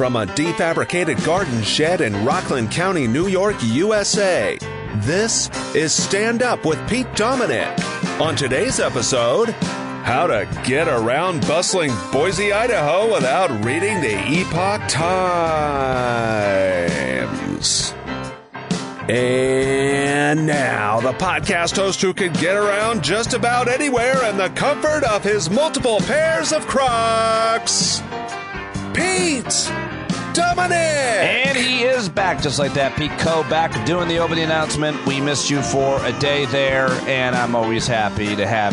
from a defabricated garden shed in Rockland County, New York, USA. This is Stand Up with Pete Dominic. On today's episode, how to get around bustling Boise, Idaho without reading the Epoch Times. And now, the podcast host who can get around just about anywhere in the comfort of his multiple pairs of Crocs, Pete Dominic! And he is back just like that. Pete Co. back doing the opening announcement. We missed you for a day there, and I'm always happy to have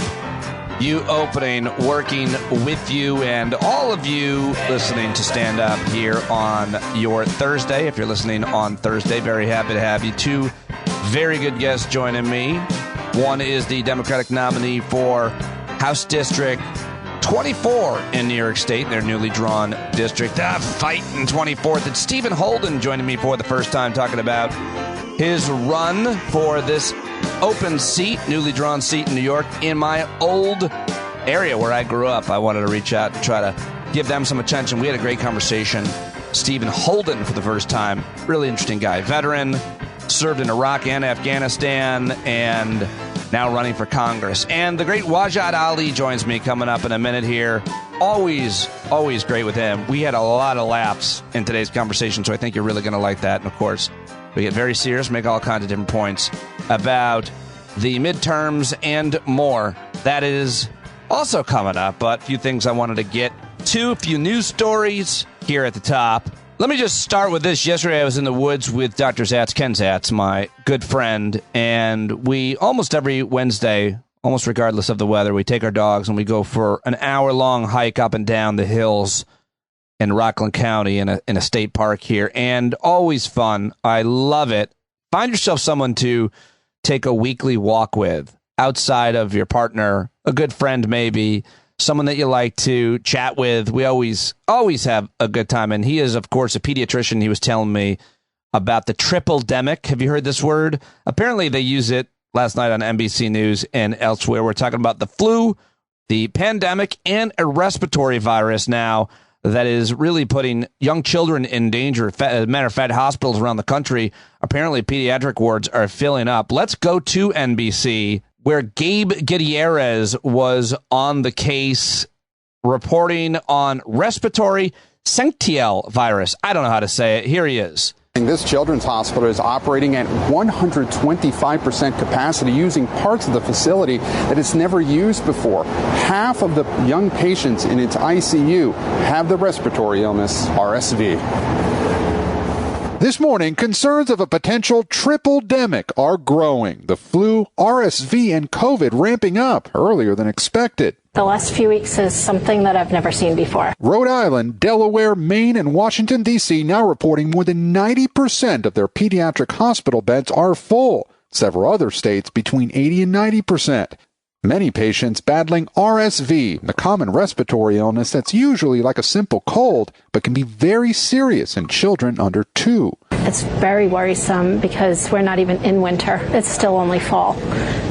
you opening, working with you, and all of you listening to Stand Up here on your Thursday. If you're listening on Thursday, very happy to have you. Two very good guests joining me. One is the Democratic nominee for House District 24 in New York State, their newly drawn district. Fighting 24th. It's Steven Holden joining me for the first time, talking about his run for this open seat, newly drawn seat in New York, in my old area where I grew up. I wanted to reach out and try to give them some attention. We had a great conversation. Steven Holden for the first time. Really interesting guy. Veteran, served in Iraq and Afghanistan, and now running for Congress. And the great Wajahat Ali joins me coming up in a minute here. Always great with him. We had a lot of laughs in today's conversation, so I think you're really going to like that. And, of course, we get very serious, make all kinds of different points about the midterms and more. That is also coming up, but a few things I wanted to get to, a few news stories here at the top. Let me just start with this. Yesterday I was in the woods with Dr. Zatz, Ken Zatz, my good friend, and we almost every Wednesday, almost regardless of the weather, we take our dogs and we go for an hour-long hike up and down the hills in Rockland County in a state park here, and always fun. I love it. Find yourself someone to take a weekly walk with outside of your partner, a good friend maybe, someone that you like to chat with. We always have a good time, and he is, of course, a pediatrician. He was telling me about the triple-demic. Have you heard this word? Apparently they use it last night on NBC News and elsewhere. We're talking about the flu, the pandemic, and a respiratory virus now that is really putting young children in danger. As a matter of fact, hospitals around the country, apparently pediatric wards are filling up. Let's go to NBC, where Gabe Gutierrez was on the case reporting on respiratory syncytial virus. I don't know how to say it. Here he is. This children's hospital is operating at 125% capacity, using parts of the facility that it's never used before. Half of the young patients in its ICU have the respiratory illness, RSV. This morning, concerns of a potential triple-demic are growing. The flu, RSV, and COVID ramping up earlier than expected. The last few weeks is something that I've never seen before. Rhode Island, Delaware, Maine, and Washington, D.C. now reporting more than 90% of their pediatric hospital beds are full. Several other states between 80 and 90%. Many patients battling RSV, a common respiratory illness that's usually like a simple cold, but can be very serious in children under 2. It's very worrisome because we're not even in winter. It's still only fall.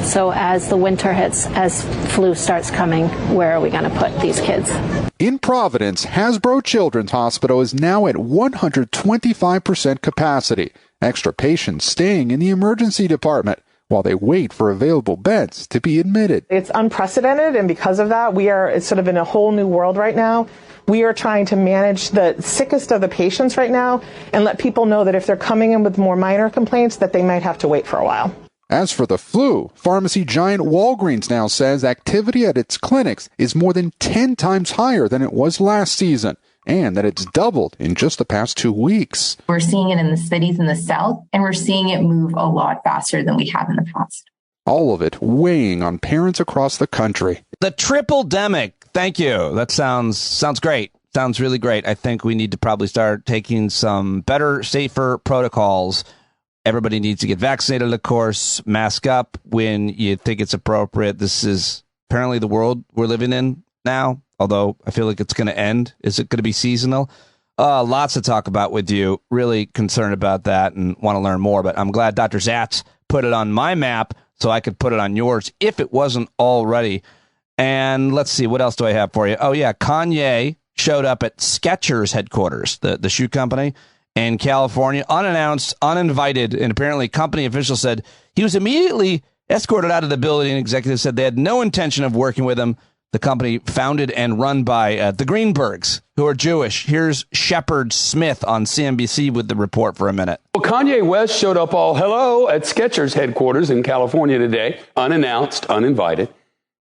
So as the winter hits, as flu starts coming, where are we going to put these kids? In Providence, Hasbro Children's Hospital is now at 125% capacity. Extra patients staying in the emergency department while they wait for available beds to be admitted. It's unprecedented, and because of that, it's sort of in a whole new world right now. We are trying to manage the sickest of the patients right now and let people know that if they're coming in with more minor complaints, that they might have to wait for a while. As for the flu, pharmacy giant Walgreens now says activity at its clinics is more than 10 times higher than it was last season, and that it's doubled in just the past 2 weeks. We're seeing it in the cities in the South, and we're seeing it move a lot faster than we have in the past. All of it weighing on parents across the country. The triple-demic. Thank you. That sounds great. Sounds really great. I think we need to probably start taking some better, safer protocols. Everybody needs to get vaccinated, of course. Mask up when you think it's appropriate. This is apparently the world we're living in now, although I feel like it's going to end. Is it going to be seasonal? Lots to talk about with you. Really concerned about that and want to learn more. But I'm glad Dr. Zatz put it on my map so I could put it on yours if it wasn't already. And let's see, what else do I have for you? Oh, yeah, Kanye showed up at Skechers headquarters, the shoe company in California, unannounced, uninvited, and apparently company officials said he was immediately escorted out of the building. Executives said they had no intention of working with him. The company founded and run by the Greenbergs, who are Jewish. Here's Shepard Smith on CNBC with the report for a minute. Well, Kanye West showed up all hello at Skechers headquarters in California today, unannounced, uninvited.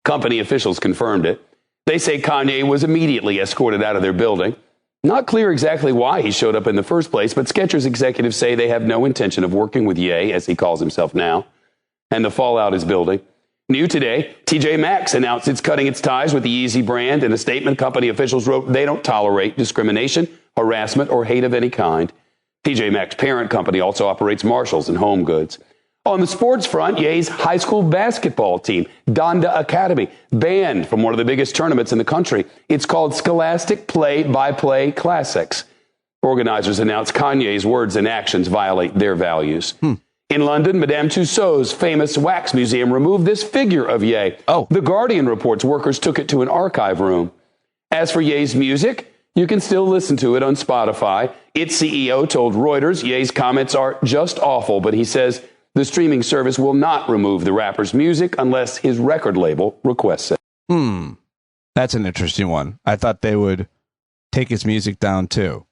Company officials confirmed it. They say Kanye was immediately escorted out of their building. Not clear exactly why he showed up in the first place, but Skechers executives say they have no intention of working with Ye, as he calls himself now, and the fallout is building. New today, TJ Maxx announced it's cutting its ties with the Yeezy brand. In a statement, company officials wrote they don't tolerate discrimination, harassment, or hate of any kind. TJ Maxx parent company also operates Marshalls and Home Goods. On the sports front, Ye's high school basketball team, Donda Academy, banned from one of the biggest tournaments in the country. It's called Scholastic Play-by-Play Classics. Organizers announced Kanye's words and actions violate their values. In London, Madame Tussauds' famous wax museum removed this figure of Ye. The Guardian reports workers took it to an archive room. As for Ye's music, you can still listen to it on Spotify. Its CEO told Reuters Ye's comments are just awful, but he says the streaming service will not remove the rapper's music unless his record label requests it. That's an interesting one. I thought they would take his music down too,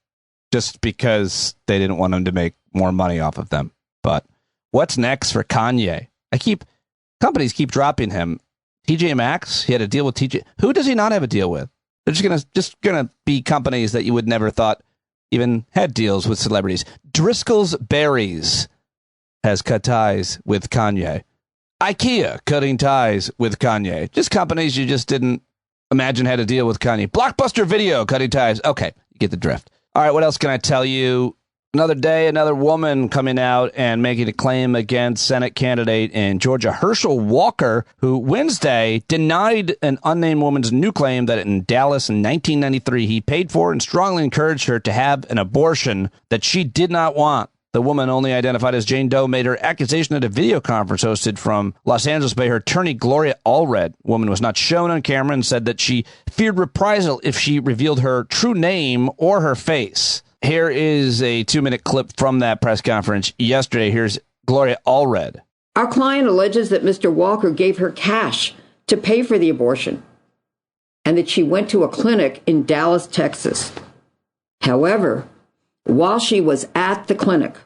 just because they didn't want him to make more money off of them. But what's next for Kanye? Companies keep dropping him. TJ Maxx, he had a deal with TJ. Who does he not have a deal with? They're just gonna be companies that you would never thought even had deals with celebrities. Driscoll's Berries has cut ties with Kanye. IKEA cutting ties with Kanye. Just companies you just didn't imagine had a deal with Kanye. Blockbuster Video cutting ties. Okay, you get the drift. All right, what else can I tell you? Another day, another woman coming out and making a claim against Senate candidate in Georgia, Herschel Walker, who Wednesday denied an unnamed woman's new claim that in Dallas in 1993 he paid for and strongly encouraged her to have an abortion that she did not want. The woman, only identified as Jane Doe, made her accusation at a video conference hosted from Los Angeles by her attorney, Gloria Allred. The woman was not shown on camera and said that she feared reprisal if she revealed her true name or her face. Here is a 2-minute clip from that press conference yesterday. Here's Gloria Allred. Our client alleges that Mr. Walker gave her cash to pay for the abortion and that she went to a clinic in Dallas, Texas. However, while she was at the clinic,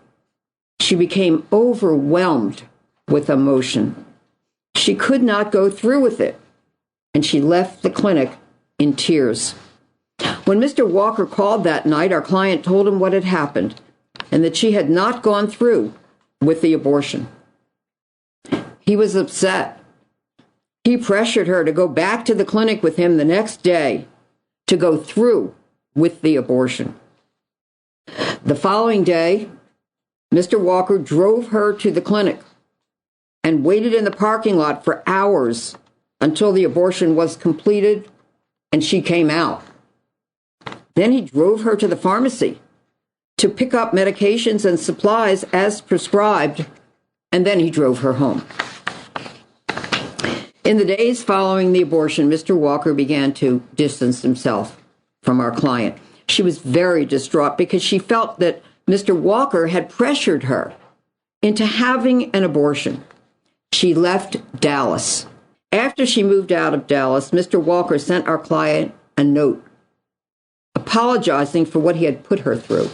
she became overwhelmed with emotion. She could not go through with it, and she left the clinic in tears. When Mr. Walker called that night, our client told him what had happened and that she had not gone through with the abortion. He was upset. He pressured her to go back to the clinic with him the next day to go through with the abortion. The following day, Mr. Walker drove her to the clinic and waited in the parking lot for hours until the abortion was completed and she came out. Then he drove her to the pharmacy to pick up medications and supplies as prescribed, and then he drove her home. In the days following the abortion, Mr. Walker began to distance himself from our client. She was very distraught because she felt that Mr. Walker had pressured her into having an abortion. She left Dallas. After she moved out of Dallas, Mr. Walker sent our client a note apologizing for what he had put her through.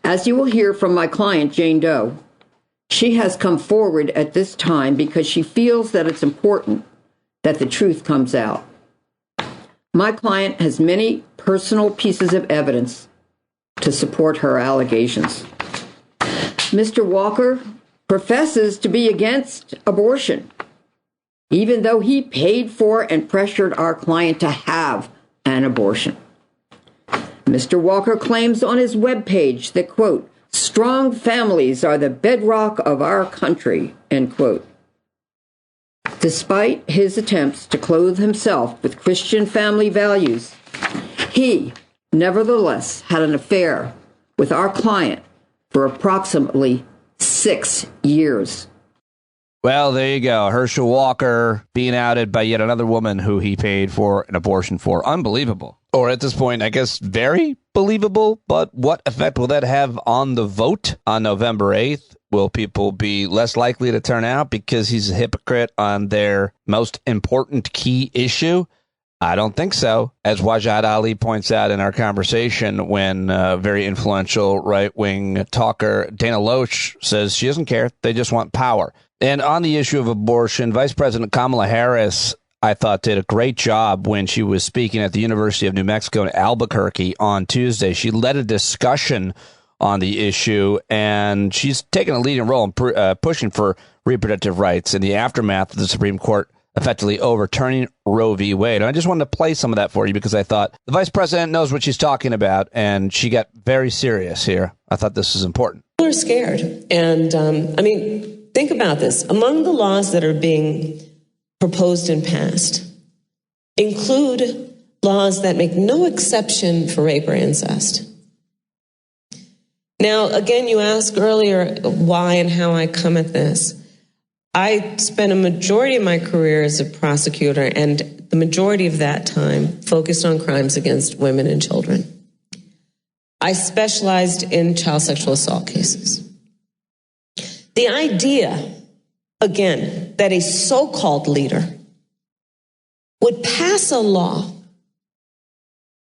As you will hear from my client, Jane Doe, she has come forward at this time because she feels that it's important that the truth comes out. My client has many personal pieces of evidence to support her allegations. Mr. Walker professes to be against abortion, even though he paid for and pressured our client to have an abortion. Mr. Walker claims on his webpage that, quote, strong families are the bedrock of our country, end quote. Despite his attempts to clothe himself with Christian family values, he nevertheless had an affair with our client for approximately 6 years. Well, there you go. Herschel Walker being outed by yet another woman who he paid for an abortion for. Unbelievable. Or at this point, I guess, very believable. But what effect will that have on the vote on November 8th? Will people be less likely to turn out because he's a hypocrite on their most important key issue? I don't think so. As Wajahat Ali points out in our conversation when very influential right-wing talker Dana Loesch says she doesn't care. They just want power. And on the issue of abortion, Vice President Kamala Harris, I thought, did a great job when she was speaking at the University of New Mexico in Albuquerque on Tuesday. She led a discussion on the issue, and she's taken a leading role in pushing for reproductive rights in the aftermath of the Supreme Court effectively overturning Roe v. Wade. And I just wanted to play some of that for you because I thought the vice president knows what she's talking about, and she got very serious here. I thought this was important. People are scared. And, think about this. Among the laws that are being proposed and passed include laws that make no exception for rape or incest. Now, again, you asked earlier why and how I come at this. I spent a majority of my career as a prosecutor, and the majority of that time focused on crimes against women and children. I specialized in child sexual assault cases. The idea, again, that a so-called leader would pass a law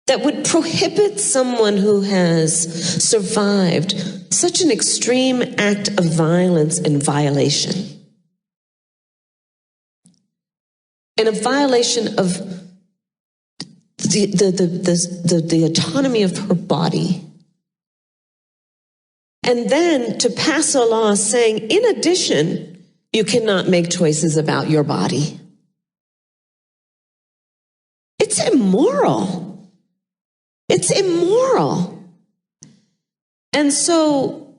that would prohibit someone who has survived such an extreme act of violence and violation, and a violation of the autonomy of her body. And then to pass a law saying, in addition, you cannot make choices about your body. It's immoral. It's immoral. And so,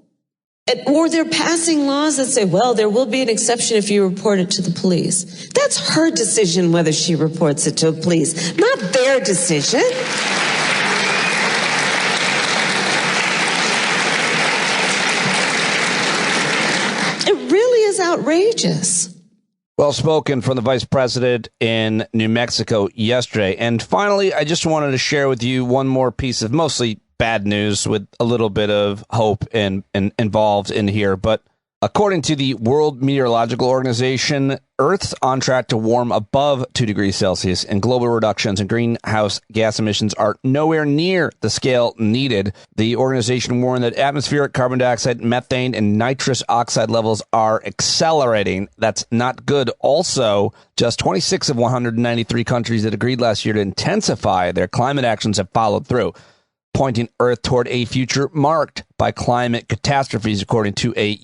or they're passing laws that say, well, there will be an exception if you report it to the police. That's her decision whether she reports it to the police, not their decision. It really is outrageous. Well spoken from the vice president in New Mexico yesterday. And finally, I just wanted to share with you one more piece of mostly bad news with a little bit of hope and involved in here. But according to the World Meteorological Organization, Earth's on track to warm above 2 degrees Celsius, and global reductions in greenhouse gas emissions are nowhere near the scale needed. The organization warned that atmospheric carbon dioxide, methane, and nitrous oxide levels are accelerating. That's not good. Also, just 26 of 193 countries that agreed last year to intensify their climate actions have followed through, pointing Earth toward a future marked by climate catastrophes, according to a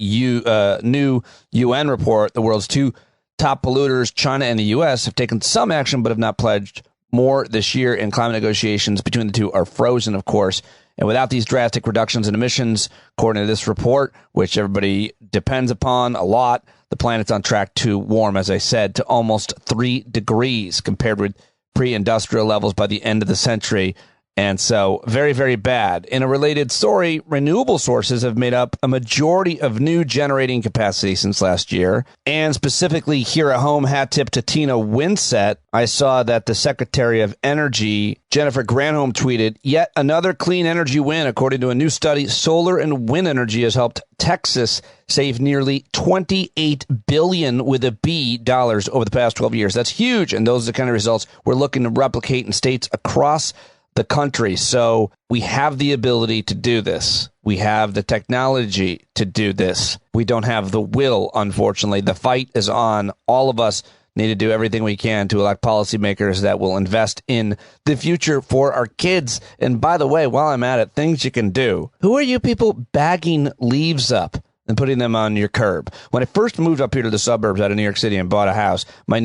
new UN report. The world's two top polluters, China and the U.S., have taken some action but have not pledged more this year, and climate negotiations between the two are frozen, of course. And without these drastic reductions in emissions, according to this report, which everybody depends upon a lot, the planet's on track to warm, as I said, to almost 3 degrees compared with pre-industrial levels by the end of the century. And so very, very bad. In a related story, renewable sources have made up a majority of new generating capacity since last year. And specifically here at home, hat tip to Tina Winsett, I saw that the Secretary of Energy, Jennifer Granholm, tweeted, yet another clean energy win. According to a new study, solar and wind energy has helped Texas save nearly $28 billion with a B dollars over the past 12 years. That's huge. And those are the kind of results we're looking to replicate in states across the country. So we have the ability to do this. We have the technology to do this. We don't have the will, unfortunately. The fight is on. All of us need to do everything we can to elect policymakers that will invest in the future for our kids. And by the way, while I'm at it, things you can do. Who are you people bagging leaves up and putting them on your curb? When I first moved up here to the suburbs out of New York City and bought a house, my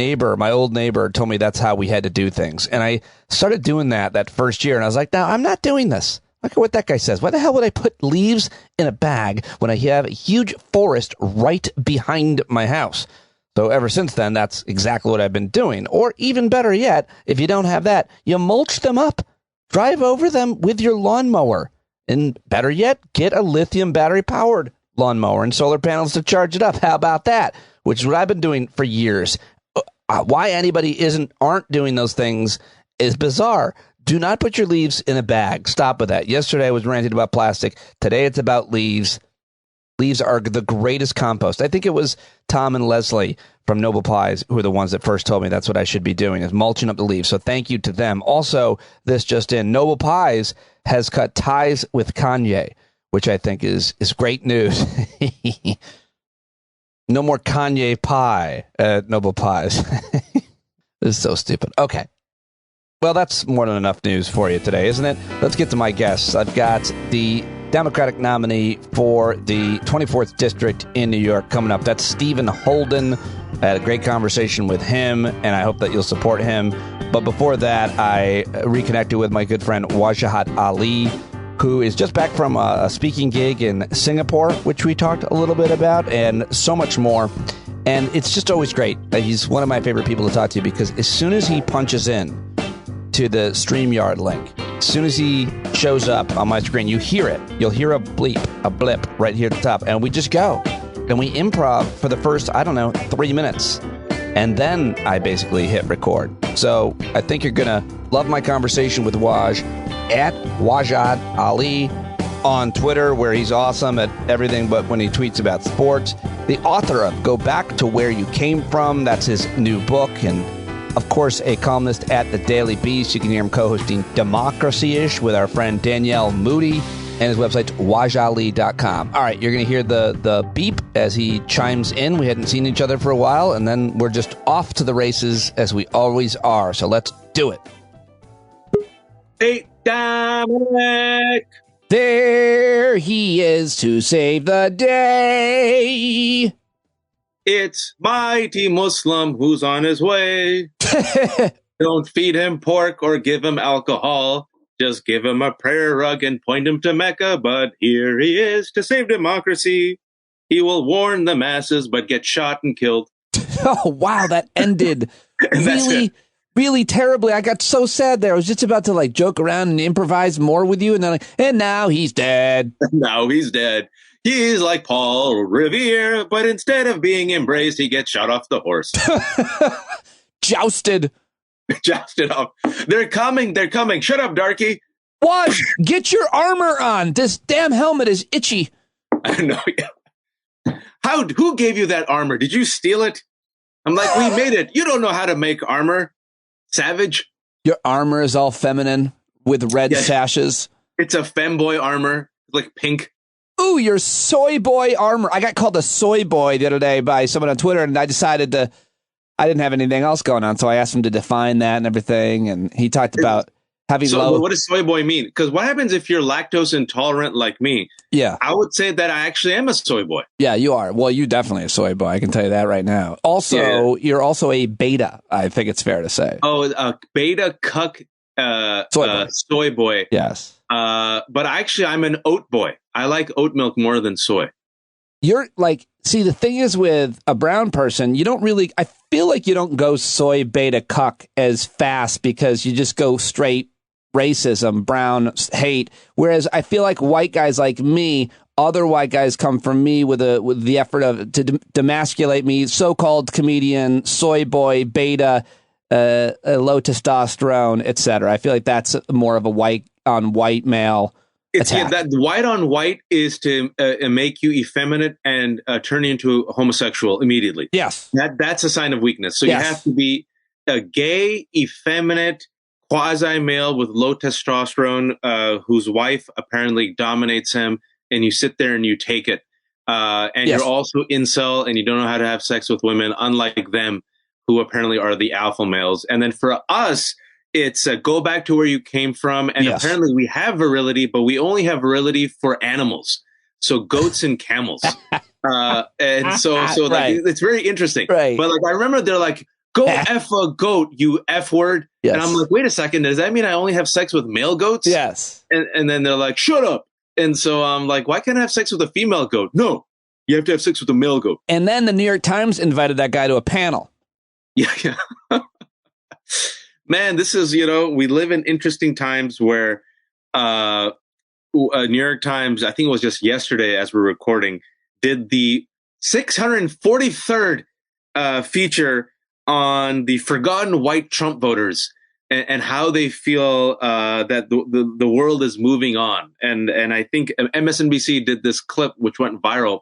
old neighbor told me that's how we had to do things. And I started doing that first year. And I was like, no, I'm not doing this. Look at what that guy says. Why the hell would I put leaves in a bag when I have a huge forest right behind my house? So ever since then, that's exactly what I've been doing. Or even better yet, if you don't have that, you mulch them up. Drive over them with your lawnmower. And better yet, get a lithium battery powered lawnmower and solar panels to charge it up. How about that? Which is what I've been doing for years. Why anybody aren't doing those things is bizarre. Do not put your leaves in a bag. Stop with that. Yesterday I was ranting about plastic. Today it's about leaves. Leaves are the greatest compost. I think it was Tom and Leslie from Noble Pies who are the ones that first told me that's what I should be doing, is mulching up the leaves. So thank you to them. Also, this just in, Noble Pies has cut ties with Kanye, which I think is great news. No more Kanye pie at Noble Pies. This is so stupid. Okay. Well, that's more than enough news for you today, isn't it? Let's get to my guests. I've got the Democratic nominee for the 24th District in New York coming up. That's Steven Holden. I had a great conversation with him, and I hope that you'll support him. But before that, I reconnected with my good friend Wajahat Ali, who is just back from a speaking gig in Singapore, which we talked a little bit about, and so much more. And it's just always great. He's one of my favorite people to talk to because as soon as he punches in to the StreamYard link, as soon as he shows up on my screen, you hear it. You'll hear a blip right here at the top. And we just go. And we improv for the first, 3 minutes. And then I basically hit record. So I think you're going to love my conversation with Waj at Wajahat Ali on Twitter, where he's awesome at everything but when he tweets about sports. The author of Go Back to Where You Came From. That's his new book. And of course, a columnist at the Daily Beast. You can hear him co-hosting Democracy-ish with our friend Danielle Moody, and his website's wajali.com. All right, you're going to hear the beep as he chimes in. We hadn't seen each other for a while, and then we're just off to the races as we always are. So let's do it. Hey, Dominic! There he is to save the day. It's mighty Muslim who's on his way. Don't feed him pork or give him alcohol. Just give him a prayer rug and point him to Mecca. But here he is to save democracy. He will warn the masses, but get shot and killed. Oh, wow, that ended really terribly. I got so sad there. I was just about to joke around and improvise more with you. And then and now he's dead. Now he's dead. He's like Paul Revere, but instead of being embraced, he gets shot off the horse. Jousted. Jousted off. They're coming. Shut up, darky. Waj, get your armor on. This damn helmet is itchy. I know. Who gave you that armor? Did you steal it? I'm like, we made it. You don't know how to make armor. Savage. Your armor is all feminine with red sashes. It's a femboy armor, like pink. Ooh, your soy boy armor. I got called a soy boy the other day by someone on Twitter, and I decided I didn't have anything else going on, so I asked him to define that and everything, and he talked about having low... What does soy boy mean? Because what happens if you're lactose intolerant like me? Yeah. I would say that I actually am a soy boy. Yeah, you are. Well, you definitely a soy boy. I can tell you that right now. Also, You're also a beta, I think it's fair to say. Oh, a beta cuck soy boy. Yes. But actually, I'm an oat boy. I like oat milk more than soy. You're see, the thing is with a brown person, you don't really, I feel like you don't go soy beta cuck as fast because you just go straight racism, brown hate. Whereas I feel like white guys like me, other white guys come from me with the effort to demasculate me, so-called comedian, soy boy, beta, low testosterone, etc. I feel like that's more of a white on white male. That white on white is to make you effeminate and turn you into a homosexual immediately. Yes. That's a sign of weakness. So you have to be a gay, effeminate, quasi-male with low testosterone whose wife apparently dominates him, and you sit there and you take it. And you're also incel and you don't know how to have sex with women, unlike them who apparently are the alpha males. And then for us, it's go back to where you came from. And apparently we have virility, but we only have virility for animals. So goats and camels. It's very interesting. Right. But I remember they're like, go F a goat, you F word. Yes. And I'm like, wait a second. Does that mean I only have sex with male goats? Yes. And then they're like, shut up. And so I'm like, why can't I have sex with a female goat? No, you have to have sex with a male goat. And then the New York Times invited that guy to a panel. Yeah. Man, this is, we live in interesting times where New York Times, I think it was just yesterday as we're recording, did the 643rd feature on the forgotten white Trump voters and how they feel that the world is moving on. And I think MSNBC did this clip, which went viral,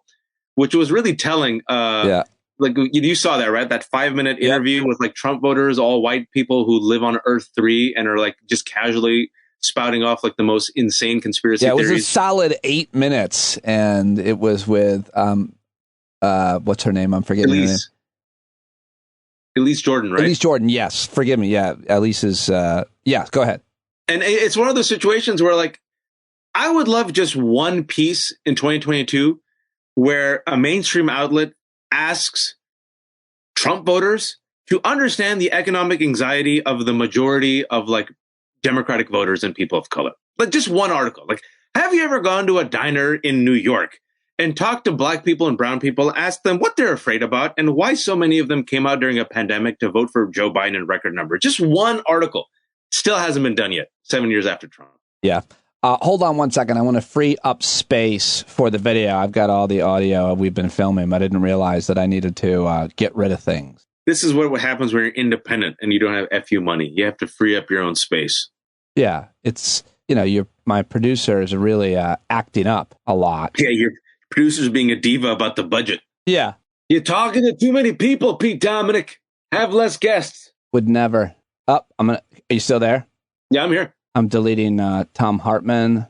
which was really telling. Like you saw that, right? That 5-minute interview with like Trump voters, all white people who live on Earth 3 and are like just casually spouting off like the most insane conspiracy theories. It was a solid 8 minutes, and it was with what's her name? I'm forgetting her name. Elise Jordan, right? Elise Jordan, yes. Forgive me. Yeah, Elise is. Yeah, go ahead. And it's one of those situations where, like, I would love just one piece in 2022 where a mainstream outlet asks Trump voters to understand the economic anxiety of the majority of like Democratic voters and people of color. Like just one article. Like, have you ever gone to a diner in New York and talked to black people and brown people, asked them what they're afraid about and why so many of them came out during a pandemic to vote for Joe Biden in record number? Just one article. Still hasn't been done yet, 7 years after Trump. Yeah. Hold on 1 second. I want to free up space for the video. I've got all the audio we've been filming. I didn't realize that I needed to get rid of things. This is what happens when you're independent and you don't have FU money. You have to free up your own space. Yeah. It's, my producers are really acting up a lot. Yeah, your producer's being a diva about the budget. Yeah. You're talking to too many people, Pete Dominic. Have less guests. Would never. Are you still there? Yeah, I'm here. I'm deleting Tom Hartman.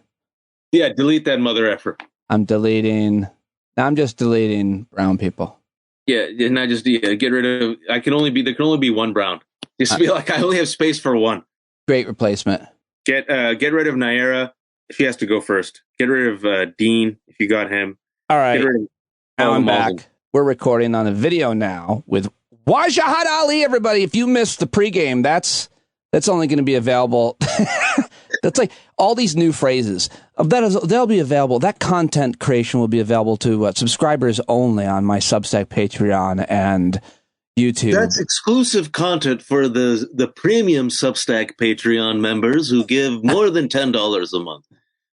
Yeah, delete that mother effer. I'm just deleting brown people. Yeah, and I just get rid of. There can only be one brown. Just be like, I only have space for one. Great replacement. Get rid of Naira. She has to go first. Get rid of Dean if you got him. All right. Get rid of now I'm back. We're recording on a video now with Wajahat Ali. Everybody, if you missed the pregame, that's only going to be available. That's like all these new phrases. They'll be available. That content creation will be available to subscribers only on my Substack, Patreon, and YouTube. That's exclusive content for the premium Substack Patreon members who give more than $10 a month.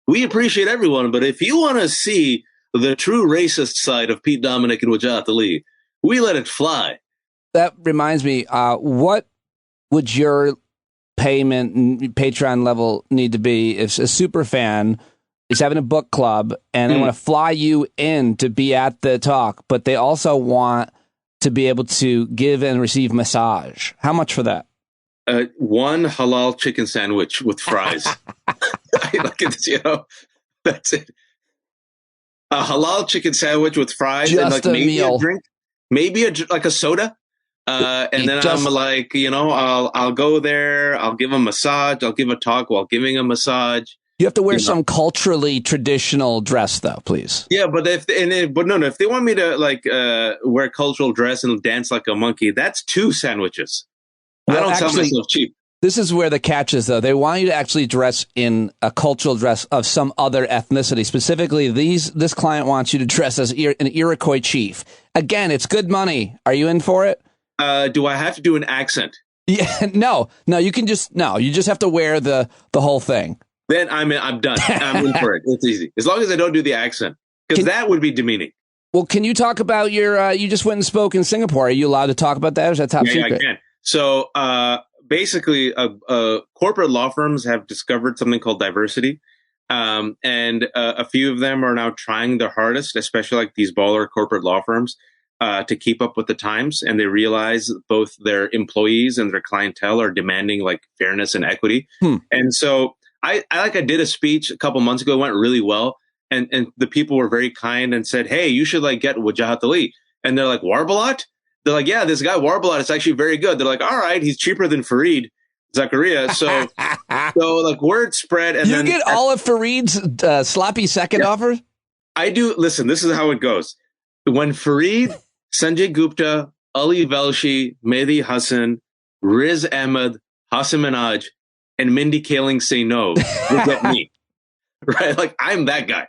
We appreciate everyone, but if you want to see the true racist side of Pete Dominic and Wajahat Ali, we let it fly. That reminds me, what would your payment Patreon level need to be if a super fan is having a book club and they want to fly you in to be at the talk, but they also want to be able to give and receive massage? How much for that? One halal chicken sandwich with fries. Like it's, that's it. A halal chicken sandwich with fries Just and like maybe meal. a drink, maybe a soda. And then I'm like, I'll go there. I'll give a massage. I'll give a talk while giving a massage. You have to wear some culturally traditional dress, though, please. Yeah, but if they want me to wear cultural dress and dance like a monkey, that's 2 sandwiches. I don't sell myself cheap. This is where the catch is, though. They want you to actually dress in a cultural dress of some other ethnicity. Specifically, this client wants you to dress as an Iroquois chief. Again, it's good money. Are you in for it? Do I have to do an accent? Yeah, no. You just have to wear the whole thing. Then I'm done. I'm in for it. It's easy. As long as I don't do the accent, because that would be demeaning. Well, can you talk about you just went and spoke in Singapore. Are you allowed to talk about that? Or is that top secret? Yeah, I can. So basically, corporate law firms have discovered something called diversity. And a few of them are now trying their hardest, especially like these baller corporate law firms, to keep up with the times. And they realize both their employees and their clientele are demanding like fairness and equity. And so I did a speech a couple months ago. It went really well. And the people were very kind and said, hey, you should like get Wajahat Ali. And they're like, Warbalat? They're like, yeah, this guy Warbalat is actually very good. They're like, all right, he's cheaper than Fareed Zakaria. So like word spread. And you get all of Fareed's sloppy second offers? I do. Listen, this is how it goes. When Fareed, Sanjay Gupta, Ali Velshi, Mehdi Hassan, Riz Ahmed, Hassan Minhaj, and Mindy Kaling say no, look at me. Right? Like, I'm that guy.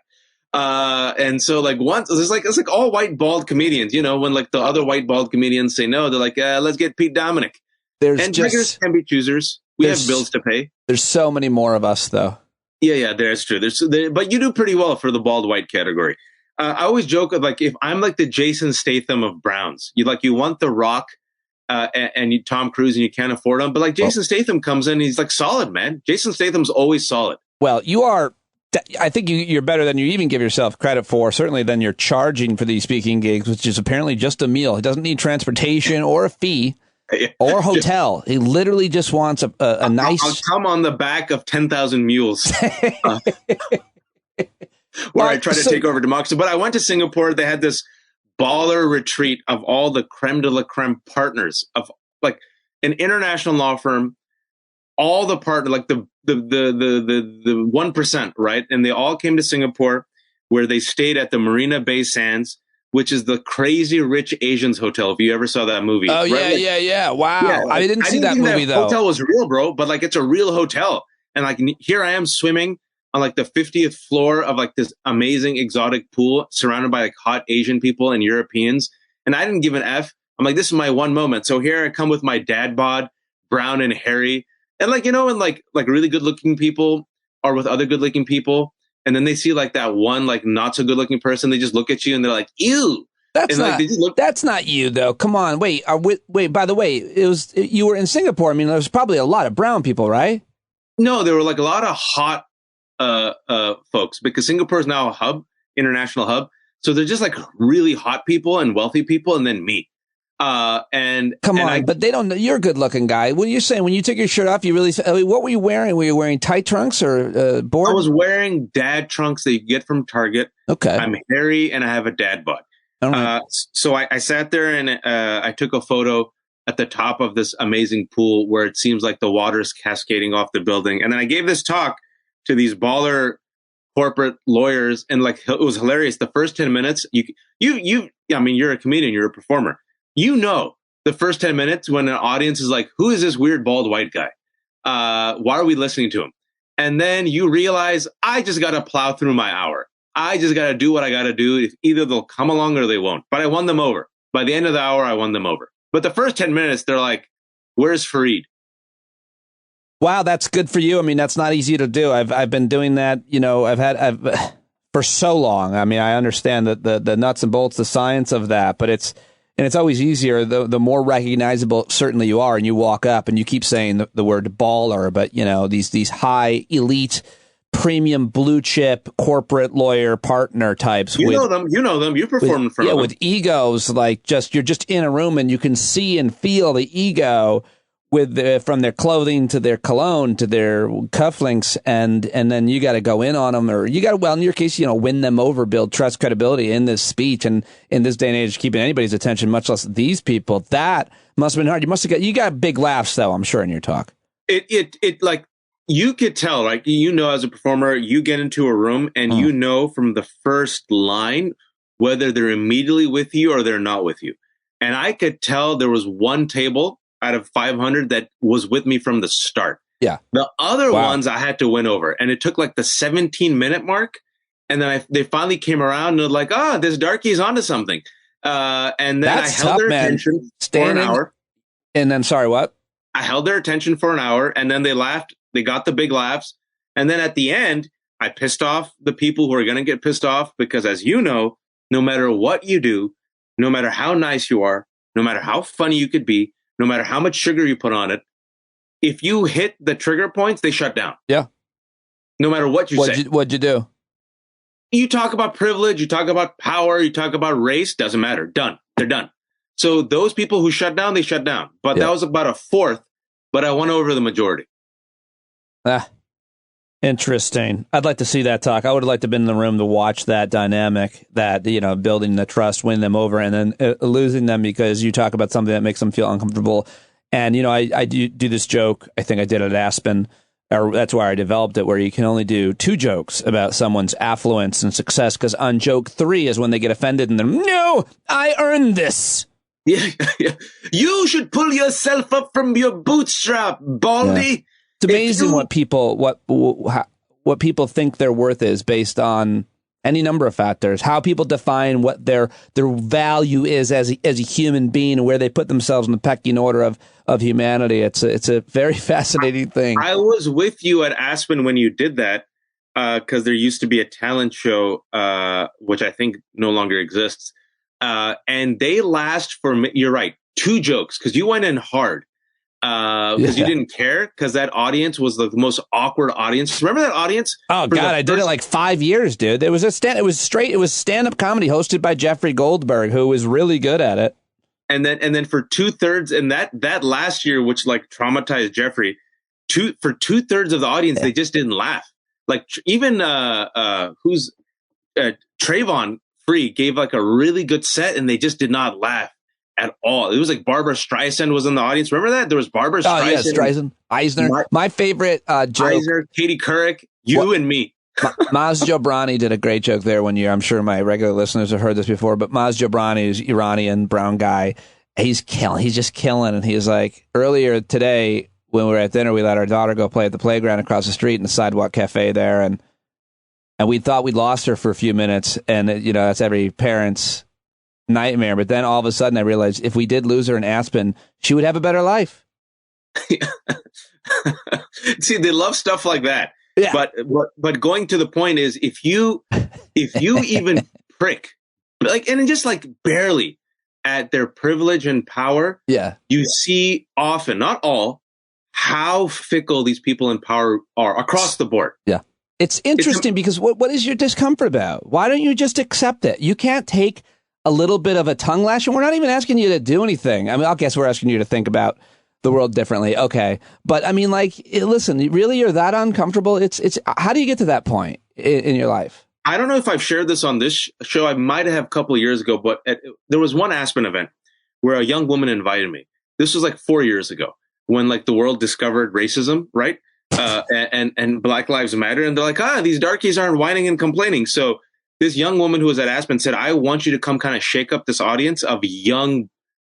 And so like once it's like all white bald comedians, when like the other white bald comedians say no, they're like, let's get Pete Dominic. And beggars can be choosers. We have bills to pay. There's so many more of us though. Yeah, that's true. But you do pretty well for the bald white category. I always joke of like, if I'm like the Jason Statham of Browns, you want The Rock and Tom Cruise and you can't afford him. But like Jason Statham comes in, he's like solid, man. Jason Statham's always solid. Well, you are. I think you're better than you even give yourself credit for, certainly than you're charging for these speaking gigs, which is apparently just a meal. He doesn't need transportation or a fee or hotel. He literally just wants a nice... I'll come on the back of 10,000 mules where I try to take over democracy. But I went to Singapore. They had this baller retreat of all the creme de la creme partners of like an international law firm, all the partner, like the 1%, right? And they all came to Singapore, where they stayed at the Marina Bay Sands, which is the Crazy Rich Asians hotel. If you ever saw that movie. Oh, right? Yeah. Wow. Yeah, I didn't see that movie, though. Hotel was real, bro, but like it's a real hotel. And like here I am swimming on like the 50th floor of like this amazing exotic pool surrounded by like hot Asian people and Europeans. And I didn't give an F. I'm like, this is my one moment. So here I come with my dad bod, brown and hairy. And like, you know, and like really good looking people are with other good looking people. And then they see like that one, like not so good looking person. They just look at you and they're like, ew. That's and, not, like, that's not you though. Come on. Wait, by the way, you were in Singapore. I mean, there's probably a lot of brown people, right? No, there were like a lot of hot, folks, because Singapore is now a hub, international hub. So they're just like really hot people and wealthy people. And then me. But they don't know. You're a good looking guy. What are you saying? When you took your shirt off, what were you wearing? Were you wearing tight trunks or board? I was wearing dad trunks that you get from Target. Okay. I'm hairy and I have a dad bod. Right. So I sat there and I took a photo at the top of this amazing pool where it seems like the water is cascading off the building. And then I gave this talk to these baller corporate lawyers, and like it was hilarious. The first 10 minutes, I mean, you're a comedian, you're a performer. You know, the first 10 minutes when an audience is like, who is this weird bald white guy? Why are we listening to him? And then you realize I just got to plow through my hour. I just got to do what I got to do. Either they'll come along or they won't. But I won them over. By the end of the hour, I won them over. But the first 10 minutes, they're like, where's Fareed? Wow, that's good for you. I mean, that's not easy to do. I've been doing that. You know, I've for so long. I mean, I understand that the nuts and bolts, the science of that, but it's always easier the more recognizable certainly you are, and you walk up and you keep saying the word baller, but you know, these high elite premium blue chip corporate lawyer partner types. You know them. You perform in front of them. With egos, like you're just in a room and you can see and feel the ego from their clothing to their cologne to their cufflinks, and then you got to go in on them, or you got to, well, in your case, you know, win them over, build trust, credibility in this speech, and in this day and age, keeping anybody's attention, much less these people. That must have been hard. You got big laughs though, I'm sure, in your talk. It like you could tell, like, you know, as a performer, you get into a room and you know from the first line whether they're immediately with you or they're not with you. And I could tell there was one table out of 500 that was with me from the start. Yeah. The other ones I had to win over. And it took like the 17-minute mark. And then they finally came around and they're like, this darkie's onto something. And then I held their attention for an hour. And then, sorry, what? I held their attention for an hour and then they laughed. They got the big laughs. And then at the end, I pissed off the people who are going to get pissed off, because as you know, no matter what you do, no matter how nice you are, no matter how funny you could be, no matter how much sugar you put on it, if you hit the trigger points, they shut down. Yeah. No matter what you say. What'd you do? You talk about privilege, you talk about power, you talk about race, doesn't matter. Done. They're done. So those people who shut down, they shut down. But that was about a fourth, but I won over the majority. Interesting. I'd like to see that talk. I would have liked to have been in the room to watch that dynamic, that, you know, building the trust, winning them over, and then losing them because you talk about something that makes them feel uncomfortable. And, you know, I do this joke. I think I did it at Aspen, or that's where I developed it, where you can only do 2 jokes about someone's affluence and success, because on joke 3 is when they get offended and they're, no, I earned this. Yeah. You should pull yourself up from your bootstrap, baldy. Yeah. It's amazing what people think their worth is based on any number of factors. How people define what their value is as a human being, and where they put themselves in the pecking order of humanity. It's a very fascinating thing. I was with you at Aspen when you did that, because there used to be a talent show, which I think no longer exists. And they last for, you're right, 2 jokes, because you went in hard. Because you didn't care, because that audience was the most awkward audience. Remember that audience? Oh God, I did it like 5 years, dude. It was stand-up comedy hosted by Jeffrey Goldberg, who was really good at it. And then for 2/3, and that last year, which like traumatized Jeffrey, for 2/3 of the audience, they just didn't laugh. Like even Trayvon Free gave like a really good set, and they just did not laugh at all. It was like Barbara Streisand was in the audience. Remember that? There was Barbara Streisand. Oh, yeah, Streisand. Eisner. My favorite joke. Eisner, Katie Couric, and me. Maz Jobrani did a great joke there one year. I'm sure my regular listeners have heard this before, but Maz Jobrani is Iranian, brown guy. He's just killing. And he's like, earlier today, when we were at dinner, we let our daughter go play at the playground across the street in the Sidewalk Cafe there. And we thought we'd lost her for a few minutes. And, that's every parent's nightmare. But then all of a sudden I realized if we did lose her in Aspen, she would have a better life. See, they love stuff like that. Yeah. But going to the point is, if you even prick, and just like barely at their privilege and power, you see often, not all, how fickle these people in power are across the board. Yeah. It's interesting because what is your discomfort about? Why don't you just accept it? You can't take a little bit of a tongue lash, and we're not even asking you to do anything. I mean, I guess we're asking you to think about the world differently. Okay. But I mean, like, listen, really, you're that uncomfortable? It's how do you get to that point in your life? I don't know if I've shared this on this show. I might have a couple of years ago, but there was one Aspen event where a young woman invited me. This was like 4 years ago when like the world discovered racism, right? And Black Lives Matter. And they're like, these darkies aren't whining and complaining. So this young woman who was at Aspen said, I want you to come kind of shake up this audience of young,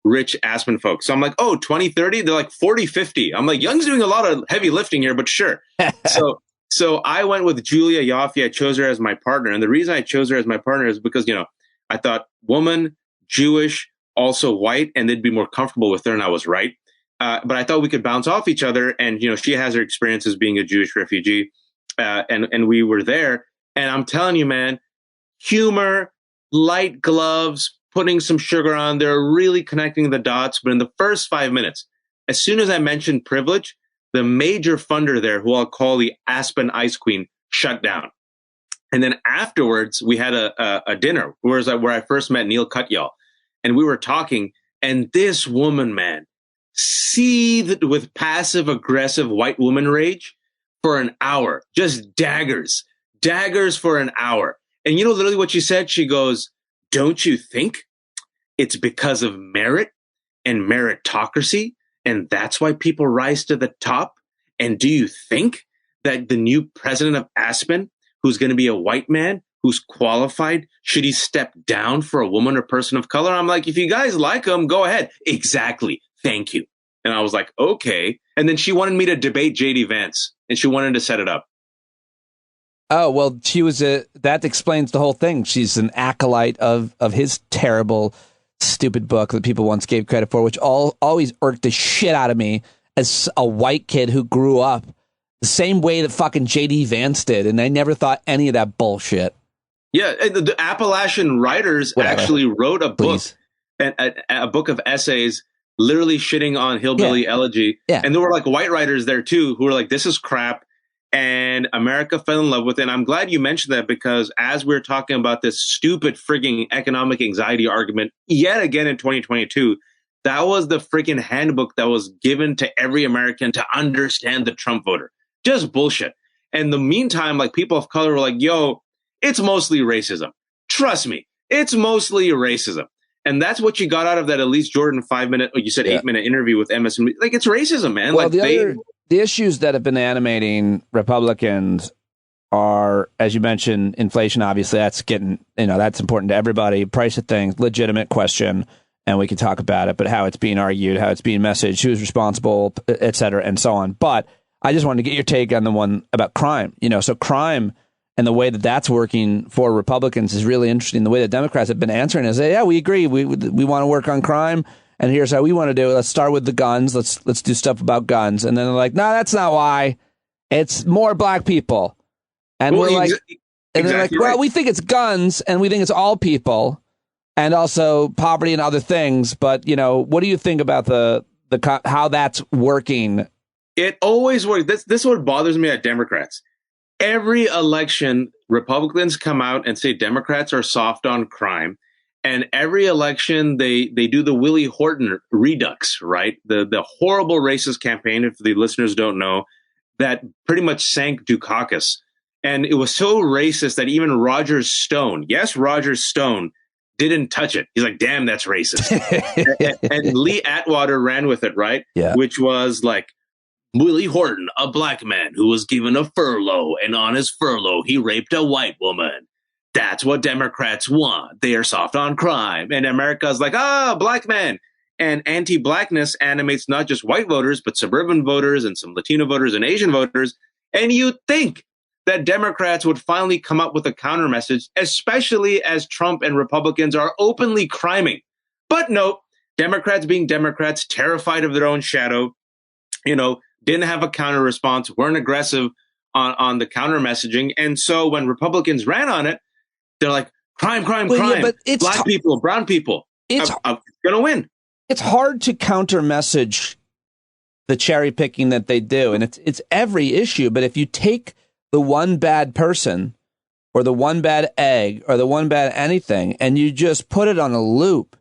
rich Aspen folks. So I'm like, 20, 30? They're like 40, 50. I'm like, Young's doing a lot of heavy lifting here, but sure. So I went with Julia Yaffe. I chose her as my partner. And the reason I chose her as my partner is because, I thought woman, Jewish, also white, and they'd be more comfortable with her. And I was right. But I thought we could bounce off each other. And, she has her experience as being a Jewish refugee. And we were there. And I'm telling you, man, humor, light gloves, putting some sugar on. They're really connecting the dots. But in the first 5 minutes, as soon as I mentioned privilege, the major funder there, who I'll call the Aspen Ice Queen, shut down. And then afterwards, we had a dinner where I first met Neil Kutyal. And we were talking. And this woman, man, seethed with passive aggressive white woman rage for an hour. Just daggers for an hour. And literally what she said, she goes, don't you think it's because of merit and meritocracy? And that's why people rise to the top? And do you think that the new president of Aspen, who's going to be a white man, who's qualified, should he step down for a woman or person of color? I'm like, if you guys like him, go ahead. Exactly. Thank you. And I was like, okay. And then she wanted me to debate JD Vance, and she wanted to set it up. Oh, well, that explains the whole thing. She's an acolyte of his terrible, stupid book that people once gave credit for, which always irked the shit out of me as a white kid who grew up the same way that fucking JD Vance did. And I never thought any of that bullshit. Yeah. The Appalachian writers actually wrote a book, a book of essays, literally shitting on hillbilly elegy. Yeah. And there were like white writers there too, who were like, this is crap. And America fell in love with it. And I'm glad you mentioned that, because as we're talking about this stupid frigging economic anxiety argument yet again in 2022, that was the freaking handbook that was given to every American to understand the Trump voter. Just bullshit. And in the meantime, like, people of color were like, yo, it's mostly racism. Trust me, it's mostly racism. And that's what you got out of that Elise Jordan 5-minute, you said 8-minute interview with MSNBC. Like, it's racism, man. Well, like the issues that have been animating Republicans are, as you mentioned, inflation. Obviously, that's that's important to everybody. Price of things, legitimate question, and we can talk about it. But how it's being argued, how it's being messaged, who's responsible, et cetera, and so on. But I just wanted to get your take on the one about crime. So crime and the way that that's working for Republicans is really interesting. The way that Democrats have been answering is, yeah, we agree. We want to work on crime. And here's how we want to do it. Let's start with the guns. Let's do stuff about guns. And then they're like, no, that's not why. It's more black people. And Well, we're like, and they're like, exactly well, right. we think it's guns and we think it's all people and also poverty and other things. But, what do you think about how that's working? It always works. This is what bothers me at Democrats. Every election, Republicans come out and say Democrats are soft on crime. And every election, they do the Willie Horton redux, right? The horrible racist campaign, if the listeners don't know, that pretty much sank Dukakis. And it was so racist that even Roger Stone, yes, Roger Stone, didn't touch it. He's like, damn, that's racist. and Lee Atwater ran with it, right? Yeah. Which was like, Willie Horton, a black man who was given a furlough, and on his furlough, he raped a white woman. That's what Democrats want. They are soft on crime. And America's like, black man. And anti-blackness animates not just white voters, but suburban voters and some Latino voters and Asian voters. And you'd think that Democrats would finally come up with a counter message, especially as Trump and Republicans are openly criming. But no, Democrats being Democrats, terrified of their own shadow, didn't have a counter response, weren't aggressive on the counter messaging. And so when Republicans ran on it, they're like, crime, Yeah, but it's black people, brown people. I'm going to win. It's hard to counter message the cherry picking that they do. And it's every issue. But if you take the one bad person or the one bad egg or the one bad anything and you just put it on a loop,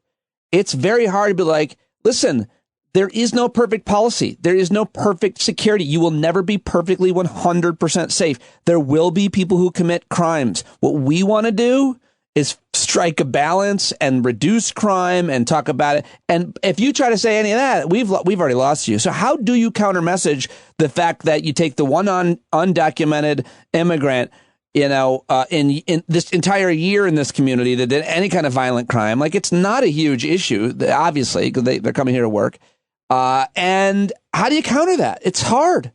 it's very hard to be like, listen, there is no perfect policy. There is no perfect security. You will never be perfectly 100% safe. There will be people who commit crimes. What we want to do is strike a balance and reduce crime and talk about it. And if you try to say any of that, we've already lost you. So how do you counter message the fact that you take the one undocumented immigrant, in this entire year in this community that did any kind of violent crime? Like, it's not a huge issue, obviously, because they're coming here to work. And how do you counter that? It's hard.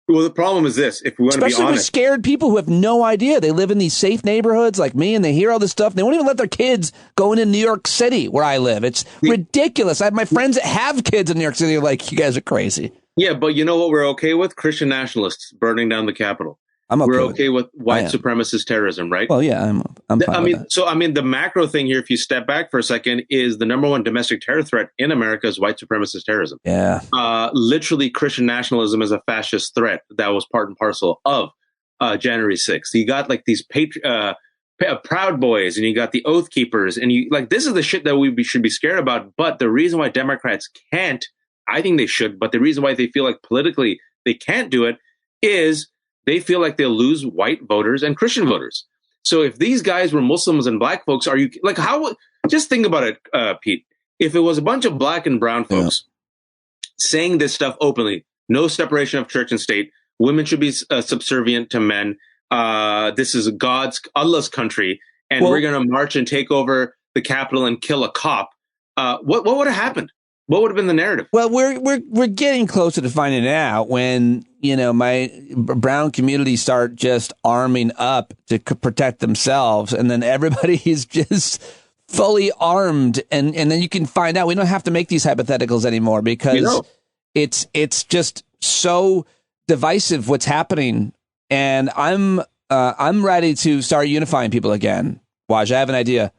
Well, the problem is this, if we want to be honest. Especially with scared people who have no idea. They live in these safe neighborhoods like me, and they hear all this stuff. They won't even let their kids go into New York City, where I live. It's ridiculous. I have my friends that have kids in New York City are like, you guys are crazy. Yeah, but you know what we're okay with? Christian nationalists burning down the Capitol. We're okay with white supremacist terrorism, right? Well, yeah, I'm fine with that. So, the macro thing here, if you step back for a second, is the number one domestic terror threat in America is white supremacist terrorism. Yeah. Literally, Christian nationalism is a fascist threat that was part and parcel of January 6th. You got like these Proud Boys, and you got the Oath Keepers, and this is the shit that we should be scared about. But the reason why Democrats can't, I think they should, but the reason why they feel like politically they can't do it is they feel like they'll lose white voters and Christian voters. So if these guys were Muslims and black folks, are you like, how, just think about it, Pete. If it was a bunch of black and brown folks saying this stuff openly, no separation of church and state, women should be subservient to men. This is Allah's country, and we're going to march and take over the Capitol and kill a cop. What would have happened? What would have been the narrative? Well, we're getting closer to finding it out when, my brown community start just arming up to protect themselves. And then everybody's just fully armed. And then you can find out we don't have to make these hypotheticals anymore because it's just so divisive what's happening. And I'm ready to start unifying people again. Waj, I have an idea.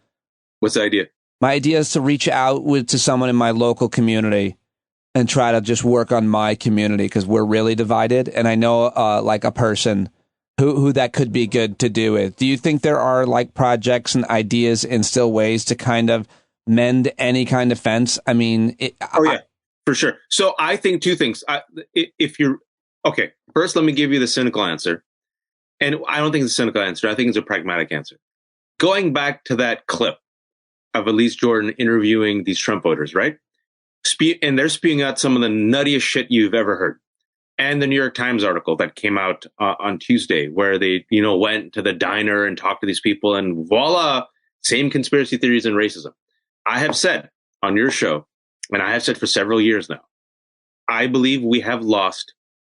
What's the idea? My idea is to reach out to someone in my local community and try to just work on my community because we're really divided. And I know like a person who that could be good to do with. Do you think there are like projects and ideas and still ways to kind of mend any kind of fence? I mean, for sure. So I think two things. First, let me give you the cynical answer. And I don't think it's a cynical answer. I think it's a pragmatic answer. Going back to that clip of Elise Jordan interviewing these Trump voters, right? And they're spewing out some of the nuttiest shit you've ever heard. And the New York Times article that came out on Tuesday, where they, went to the diner and talked to these people, and voila, same conspiracy theories and racism. I have said on your show, and I have said for several years now, I believe we have lost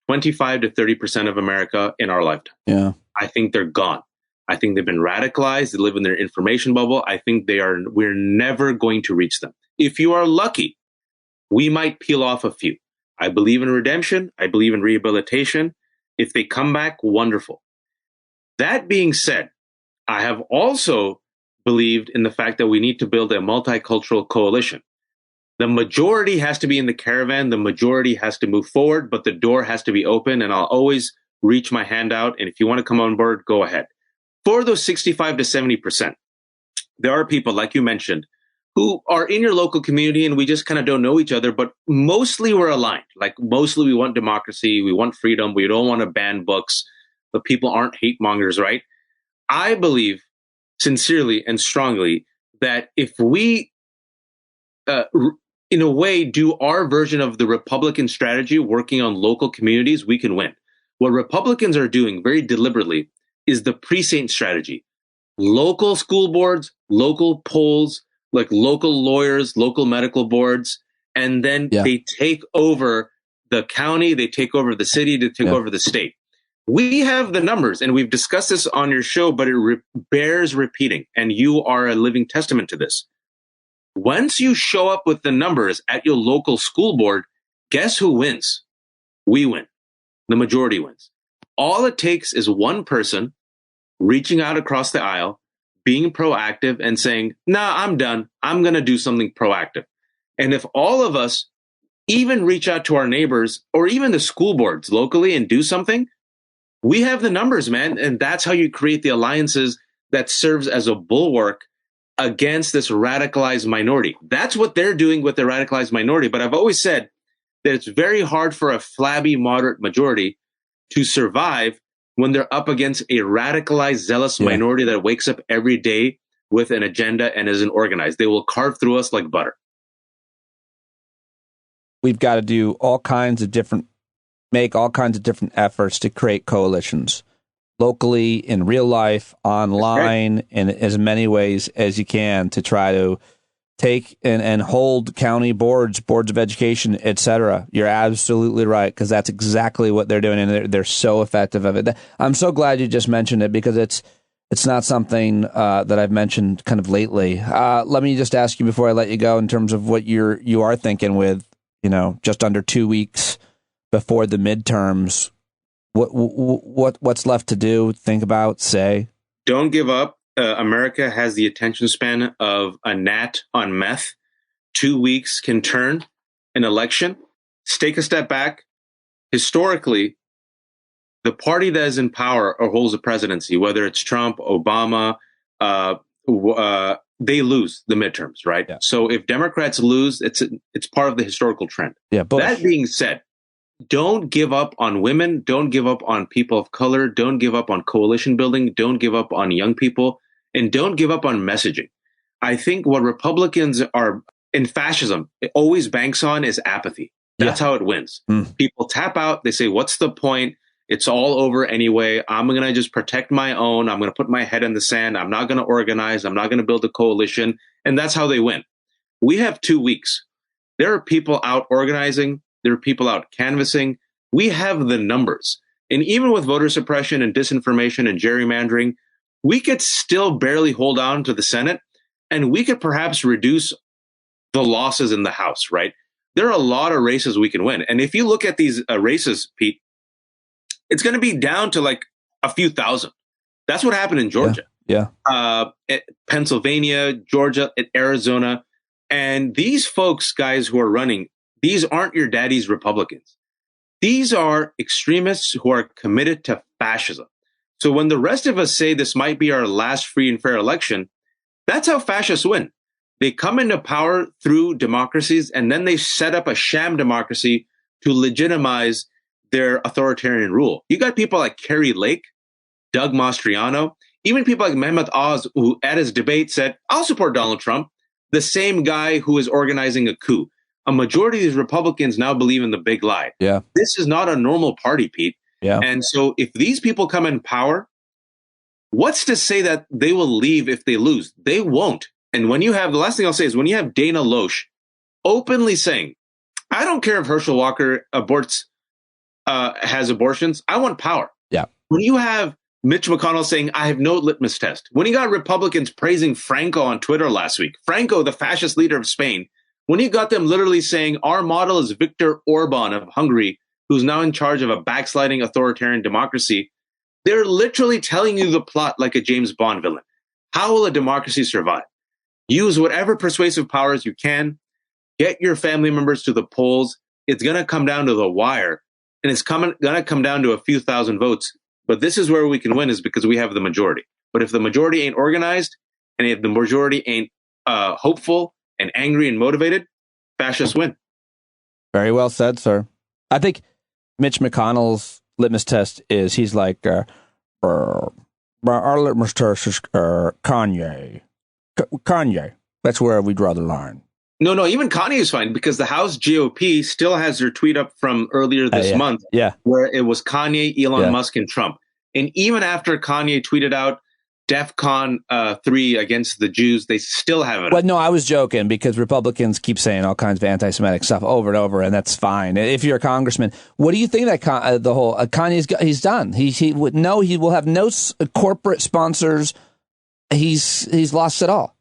25 to 30% of America in our lifetime. Yeah. I think they're gone. I think they've been radicalized. They live in their information bubble. I think we're never going to reach them. If you are lucky, we might peel off a few. I believe in redemption. I believe in rehabilitation. If they come back, wonderful. That being said, I have also believed in the fact that we need to build a multicultural coalition. The majority has to be in the caravan. The majority has to move forward, but the door has to be open. And I'll always reach my hand out. And if you want to come on board, go ahead. For those 65 to 70%, there are people, like you mentioned, who are in your local community and we just kind of don't know each other, but mostly we're aligned. Like mostly we want democracy, we want freedom, we don't want to ban books, but people aren't hate mongers, right? I believe sincerely and strongly that if we, in a way, do our version of the Republican strategy, working on local communities, we can win. What Republicans are doing very deliberately is the precinct strategy. Local school boards, local polls, like local lawyers, local medical boards, and then they take over the county, they take over the city, they take over the state. We have the numbers, and we've discussed this on your show, but it bears repeating, and you are a living testament to this. Once you show up with the numbers at your local school board, guess who wins? We win. The majority wins. All it takes is one person reaching out across the aisle, being proactive and saying, nah, I'm done. I'm going to do something proactive. And if all of us even reach out to our neighbors or even the school boards locally and do something, we have the numbers, man. And that's how you create the alliances that serves as a bulwark against this radicalized minority. That's what they're doing with the radicalized minority. But I've always said that it's very hard for a flabby moderate majority to survive when they're up against a radicalized, zealous minority that wakes up every day with an agenda and isn't organized. They will carve through us like butter. We've got to do make all kinds of different efforts to create coalitions locally, in real life, online, in as many ways as you can to try to take and hold county boards of education, etc. You're absolutely right, because that's exactly what they're doing, and they're so effective of it. I'm so glad you just mentioned it, because it's not something that I've mentioned kind of lately. Let me just ask you before I let you go, in terms of what you are thinking with, just under 2 weeks before the midterms. What's left to do? Think about, say. Don't give up. America has the attention span of a gnat on meth. 2 weeks can turn an election. Take a step back. Historically, the party that is in power or holds the presidency, whether it's Trump, Obama, they lose the midterms, right? Yeah. So if Democrats lose, it's part of the historical trend. Yeah. That being said, don't give up on women. Don't give up on people of color. Don't give up on coalition building. Don't give up on young people. And don't give up on messaging. I think what Republicans are in fascism, it always banks on is apathy. That's how it wins. People tap out. They say, what's the point? It's all over anyway. I'm going to just protect my own. I'm going to put my head in the sand. I'm not going to organize. I'm not going to build a coalition. And that's how they win. We have 2 weeks. There are people out organizing. There are people out canvassing. We have the numbers. And even with voter suppression and disinformation and gerrymandering, we could still barely hold on to the Senate, and we could perhaps reduce the losses in the House, right? There are a lot of races we can win. And if you look at these races, Pete, it's going to be down to like a few thousand. That's what happened in Georgia. Pennsylvania, Georgia, Arizona. And these folks, guys who are running, these aren't your daddy's Republicans. These are extremists who are committed to fascism. So when the rest of us say this might be our last free and fair election, that's how fascists win. They come into power through democracies, and then they set up a sham democracy to legitimize their authoritarian rule. You got people like Kerry Lake, Doug Mastriano, even people like Mehmet Oz, who at his debate said, I'll support Donald Trump, the same guy who is organizing a coup. A majority of these Republicans now believe in the big lie. Yeah. This is not a normal party, Pete. Yeah. And so if these people come in power, what's to say that they will leave if they lose? They won't. And when you have, the last thing I'll say is when you have Dana Loesch openly saying, I don't care if Herschel Walker has abortions. I want power. Yeah. When you have Mitch McConnell saying, I have no litmus test. When you got Republicans praising Franco on Twitter last week, Franco, the fascist leader of Spain, when you got them literally saying our model is Viktor Orban of Hungary, who's now in charge of a backsliding authoritarian democracy, They're literally telling you the plot like a James Bond villain. How will a democracy survive? Use whatever persuasive powers you can. Get your family members to the polls. It's going to come down to the wire, and it's going to come down to a few thousand votes. But this is where we can win, is because we have the majority. But if the majority ain't organized, and if the majority ain't hopeful and angry and motivated, fascists win. Very well said, sir. I think Mitch McConnell's litmus test is he's like, our litmus test is Kanye. Kanye. That's where we draw the line. No, even Kanye is fine, because the House GOP still has their tweet up from earlier this month, where it was Kanye, Elon Musk, and Trump. And even after Kanye tweeted out DEFCON 3 against the Jews, they still have it. Well, no, I was joking, because Republicans keep saying all kinds of anti-Semitic stuff over and over, and that's fine. If you're a congressman, what do you think that the whole Kanye's he's done? He will have no corporate sponsors. He's lost it all.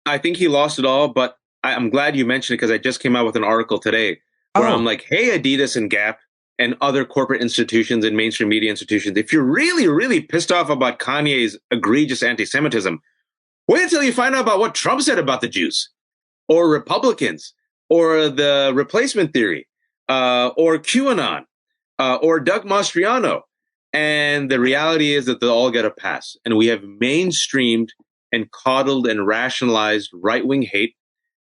I think he lost it all, but I'm glad you mentioned it, because I just came out with an article today where I'm like, hey, Adidas and Gap and other corporate institutions and mainstream media institutions, if you're really, really pissed off about Kanye's egregious anti-Semitism, wait until you find out about what Trump said about the Jews, or Republicans, or the replacement theory, or QAnon, or Doug Mastriano. And the reality is that they'll all get a pass. And we have mainstreamed and coddled and rationalized right-wing hate.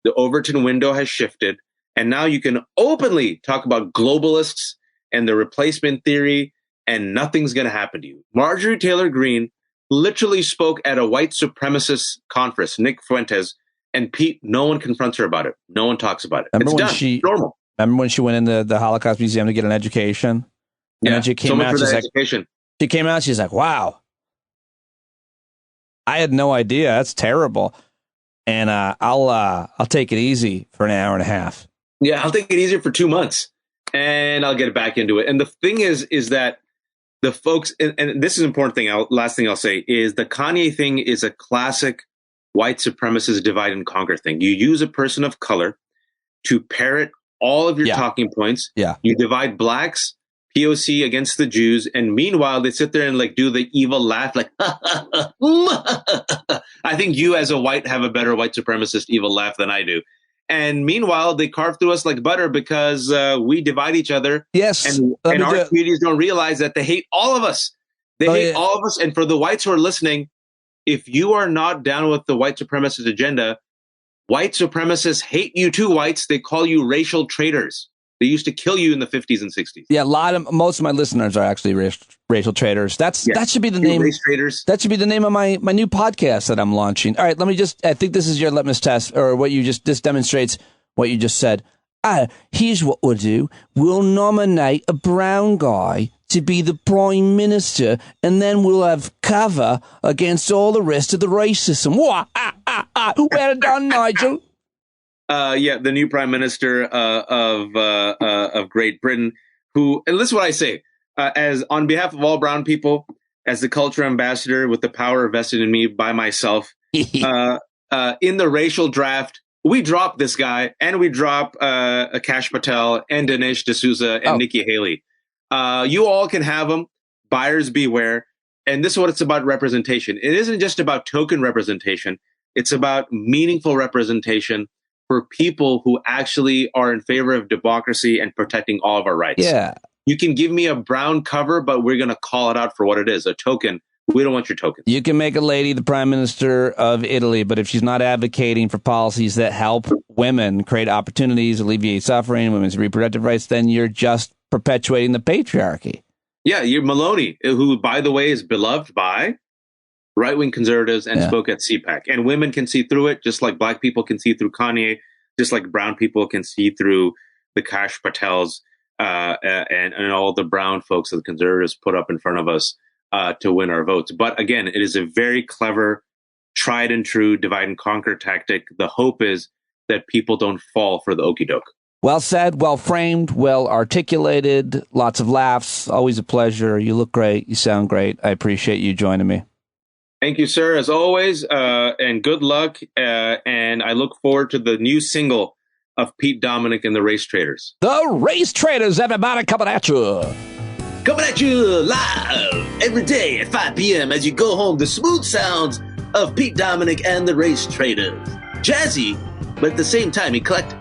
The Overton window has shifted. And now you can openly talk about globalists and the replacement theory, and nothing's going to happen to you. Marjorie Taylor Greene literally spoke at a white supremacist conference, Nick Fuentes, and Pete, no one confronts her about it. No one talks about it. It's done. Normal. Remember when she went into the Holocaust Museum to get an education? And then she came out, she came out, she's like, wow, I had no idea. That's terrible. And I'll take it easy for an hour and a half. Yeah, I'll take it easier for 2 months, and I'll get back into it. And the thing is that the folks, and this is an important thing, last thing I'll say, is the Kanye thing is a classic white supremacist divide and conquer thing. You use a person of color to parrot all of your talking points. Yeah. You divide blacks, POC against the Jews, and meanwhile they sit there and like do the evil laugh, like I think you as a white have a better white supremacist evil laugh than I do. And meanwhile they carve through us like butter because we divide each other. Yes, and our communities don't realize that they hate all of us. They hate all of us. And for the whites who are listening, if you are not down with the white supremacist agenda, white supremacists hate you too, whites. They call you racial traitors. They used to kill you in the 50s and 60s. Yeah, most of my listeners are actually racial traitors. That should be the name. Race traitors. That should be the name of my new podcast that I'm launching. All right, I think this is your litmus test, or this demonstrates what you just said. Here's what we'll do. We'll nominate a brown guy to be the prime minister, and then we'll have cover against all the rest of the racism. Well done, Nigel. The new prime minister of Great Britain, who, and listen to what I say, as on behalf of all brown people, as the culture ambassador with the power vested in me by myself, in the racial draft, we drop this guy, and we drop Akash Patel and Dinesh D'Souza and Nikki Haley. You all can have them. Buyers beware. And this is what it's about: representation. It isn't just about token representation. It's about meaningful representation for people who actually are in favor of democracy and protecting all of our rights. Yeah. You can give me a brown cover, but we're going to call it out for what it is, a token. We don't want your token. You can make a lady the prime minister of Italy, but if she's not advocating for policies that help women create opportunities, alleviate suffering, women's reproductive rights, then you're just perpetuating the patriarchy. Yeah, you're Maloney, who, by the way, is beloved by right-wing conservatives and spoke at CPAC. And women can see through it, just like black people can see through Kanye, just like brown people can see through the Kash Patels and all the brown folks that the conservatives put up in front of us to win our votes. But again, it is a very clever, tried and true divide and conquer tactic. The hope is that people don't fall for the okie doke. Well said, well framed, well articulated, lots of laughs. Always a pleasure. You look great. You sound great. I appreciate you joining me. Thank you, sir, as always, and good luck. And I look forward to the new single of Pete Dominic and the Race Traders. The Race Traders, everybody, coming at you. Coming at you live every day at 5 p.m. as you go home, the smooth sounds of Pete Dominic and the Race Traders. Jazzy, but at the same time, eclectic.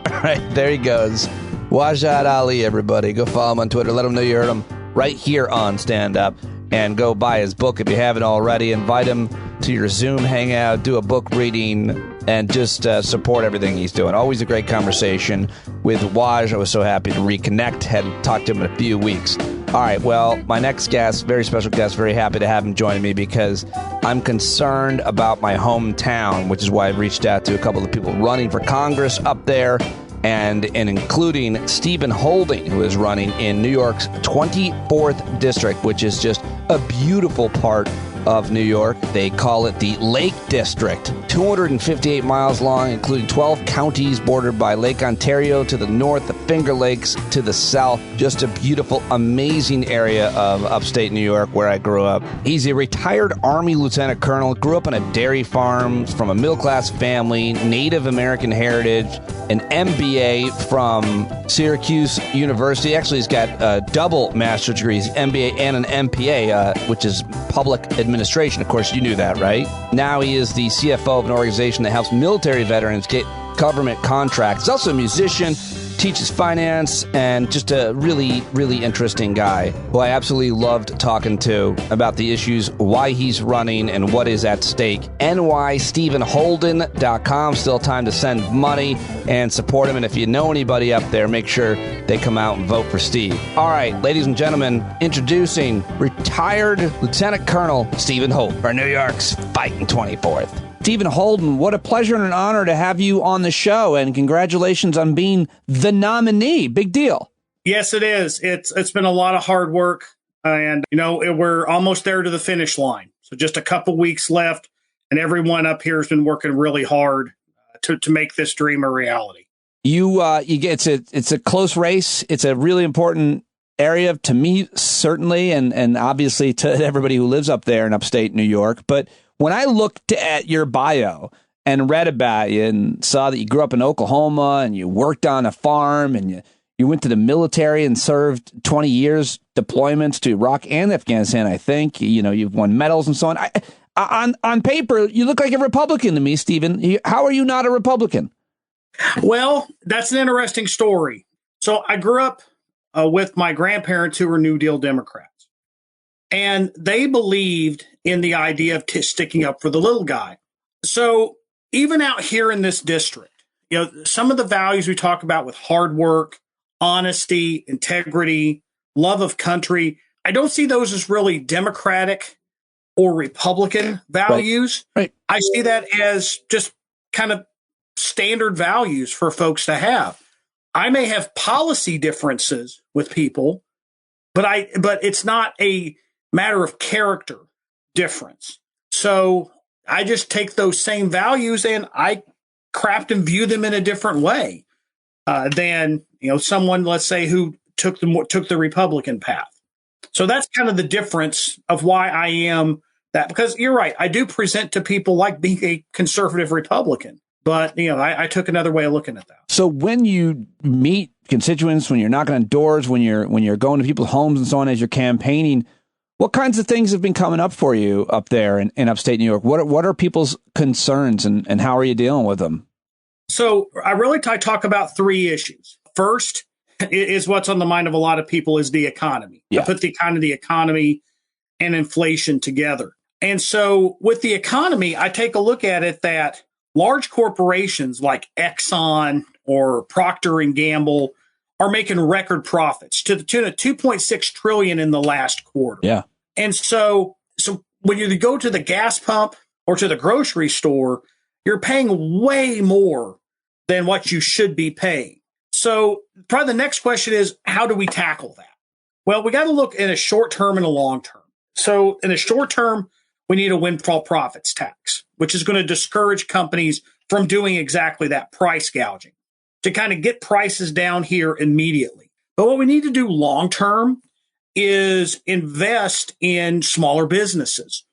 All right, there he goes. Wajahat Ali, everybody. Go follow him on Twitter. Let him know you heard him right here on Stand Up. And go buy his book if you haven't already. Invite him to your Zoom hangout. Do a book reading. And just support everything he's doing. Always a great conversation with Waj. I was so happy to reconnect. Hadn't talked to him in a few weeks. All right, well, my next guest, very special guest, very happy to have him join me because I'm concerned about my hometown, which is why I've reached out to a couple of people running for Congress up there, and including Steven Holden, who is running in New York's 24th district, which is just a beautiful part of New York. They call it the Lake District. 258 miles long, including 12 counties bordered by Lake Ontario to the north, the Finger Lakes to the south. Just a beautiful, amazing area of upstate New York where I grew up. He's a retired Army lieutenant colonel, grew up on a dairy farm from a middle-class family, Native American heritage, an MBA from Syracuse University. Actually, he's got double master's degrees, MBA and an MPA, which is public administration. Of course, you knew that, right? Now he is the CFO of an organization that helps military veterans get government contracts. He's also a musician, teaches finance, and just a really, really interesting guy who I absolutely loved talking to about the issues, why he's running, and what is at stake. NY-StevenHolden.com. Still time to send money and support him. And if you know anybody up there, make sure they come out and vote for Steve. All right, ladies and gentlemen, introducing retired Lieutenant Colonel Steven Holden for New York's fighting 24th. Steven Holden, what a pleasure and an honor to have you on the show, and congratulations on being the nominee. Big deal. Yes, it is. It's been a lot of hard work, and we're almost there to the finish line. So just a couple weeks left, and everyone up here has been working really hard to make this dream a reality. It's a close race. It's a really important area to me, certainly, and obviously to everybody who lives up there in upstate New York. But when I looked at your bio and read about you and saw that you grew up in Oklahoma and you worked on a farm and you went to the military and served 20 years deployments to Iraq and Afghanistan, I think, you've won medals and so on. On paper, you look like a Republican to me, Steven. How are you not a Republican? Well, that's an interesting story. So I grew up with my grandparents who were New Deal Democrats. And they believed in the idea of sticking up for the little guy. So even out here in this district, some of the values we talk about with hard work, honesty, integrity, love of country, I don't see those as really Democratic or Republican values. Right. I see that as just kind of standard values for folks to have. I may have policy differences with people, but it's not a matter of character difference. So I just take those same values and I craft and view them in a different way than someone, let's say, who took the Republican path. So that's kind of the difference of why I am that, because you're right, I do present to people like being a conservative Republican, but I took another way of looking at that. So when you meet constituents, when you're knocking on doors, when you're going to people's homes and so on as you're campaigning, what kinds of things have been coming up for you up there in upstate New York? What are people's concerns and how are you dealing with them? So I talk about three issues. First is what's on the mind of a lot of people is the economy. Yeah. I put the economy and inflation together. And so with the economy, I take a look at it that large corporations like Exxon or Procter & Gamble are making record profits to the tune of $2.6 trillion in the last quarter. Yeah. And so when you go to the gas pump or to the grocery store, you're paying way more than what you should be paying. So probably the next question is, how do we tackle that? Well, we got to look in a short term and a long term. So in the short term, we need a windfall profits tax, which is going to discourage companies from doing exactly that, price gouging, to kind of get prices down here immediately. But what we need to do long term is invest in smaller businesses.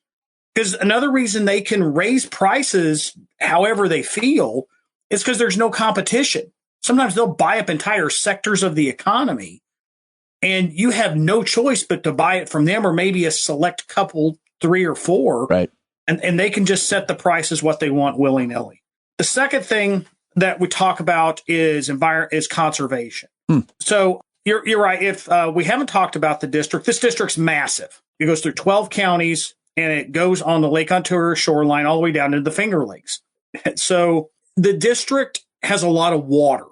Because another reason they can raise prices however they feel is because there's no competition. Sometimes they'll buy up entire sectors of the economy and you have no choice but to buy it from them or maybe a select couple, 3 or 4. Right. And they can just set the prices what they want willy-nilly. The second thing that we talk about is conservation. So you're right. If we haven't talked about the district, this district's massive. It goes through 12 counties, and it goes on the Lake Ontario shoreline all the way down to the Finger Lakes. So the district has a lot of water.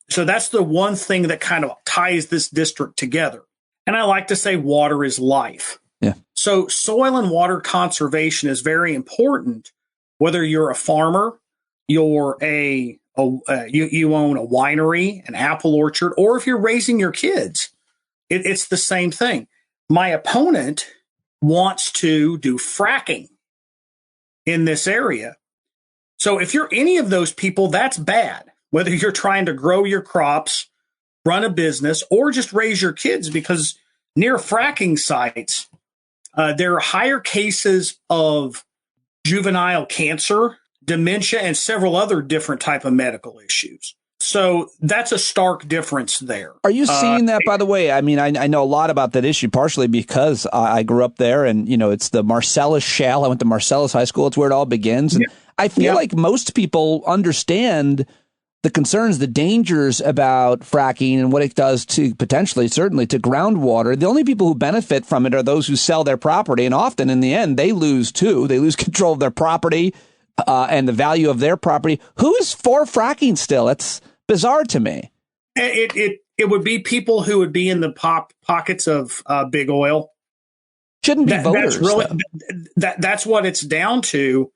So that's the one thing that kind of ties this district together. And I like to say water is life. Yeah. So soil and water conservation is very important, whether you're a farmer, you're you own a winery, an apple orchard, or if you're raising your kids, it's the same thing. My opponent wants to do fracking in this area. So if you're any of those people, that's bad, whether you're trying to grow your crops, run a business, or just raise your kids, because near fracking sites, there are higher cases of juvenile cancer, dementia, and several other different type of medical issues. So that's a stark difference there. Are you seeing that, by the way? I mean, I know a lot about that issue, partially because I grew up there, and, it's the Marcellus Shale. I went to Marcellus High School. It's where it all begins. And I feel like most people understand the concerns, the dangers about fracking and what it does to potentially, certainly, to groundwater. The only people who benefit from it are those who sell their property. And often, in the end, they lose, too. They lose control of their property and the value of their property. Who is for fracking still? It's bizarre to me. It would be people who would be in the pockets of big oil. Shouldn't be voters. That's what it's down to.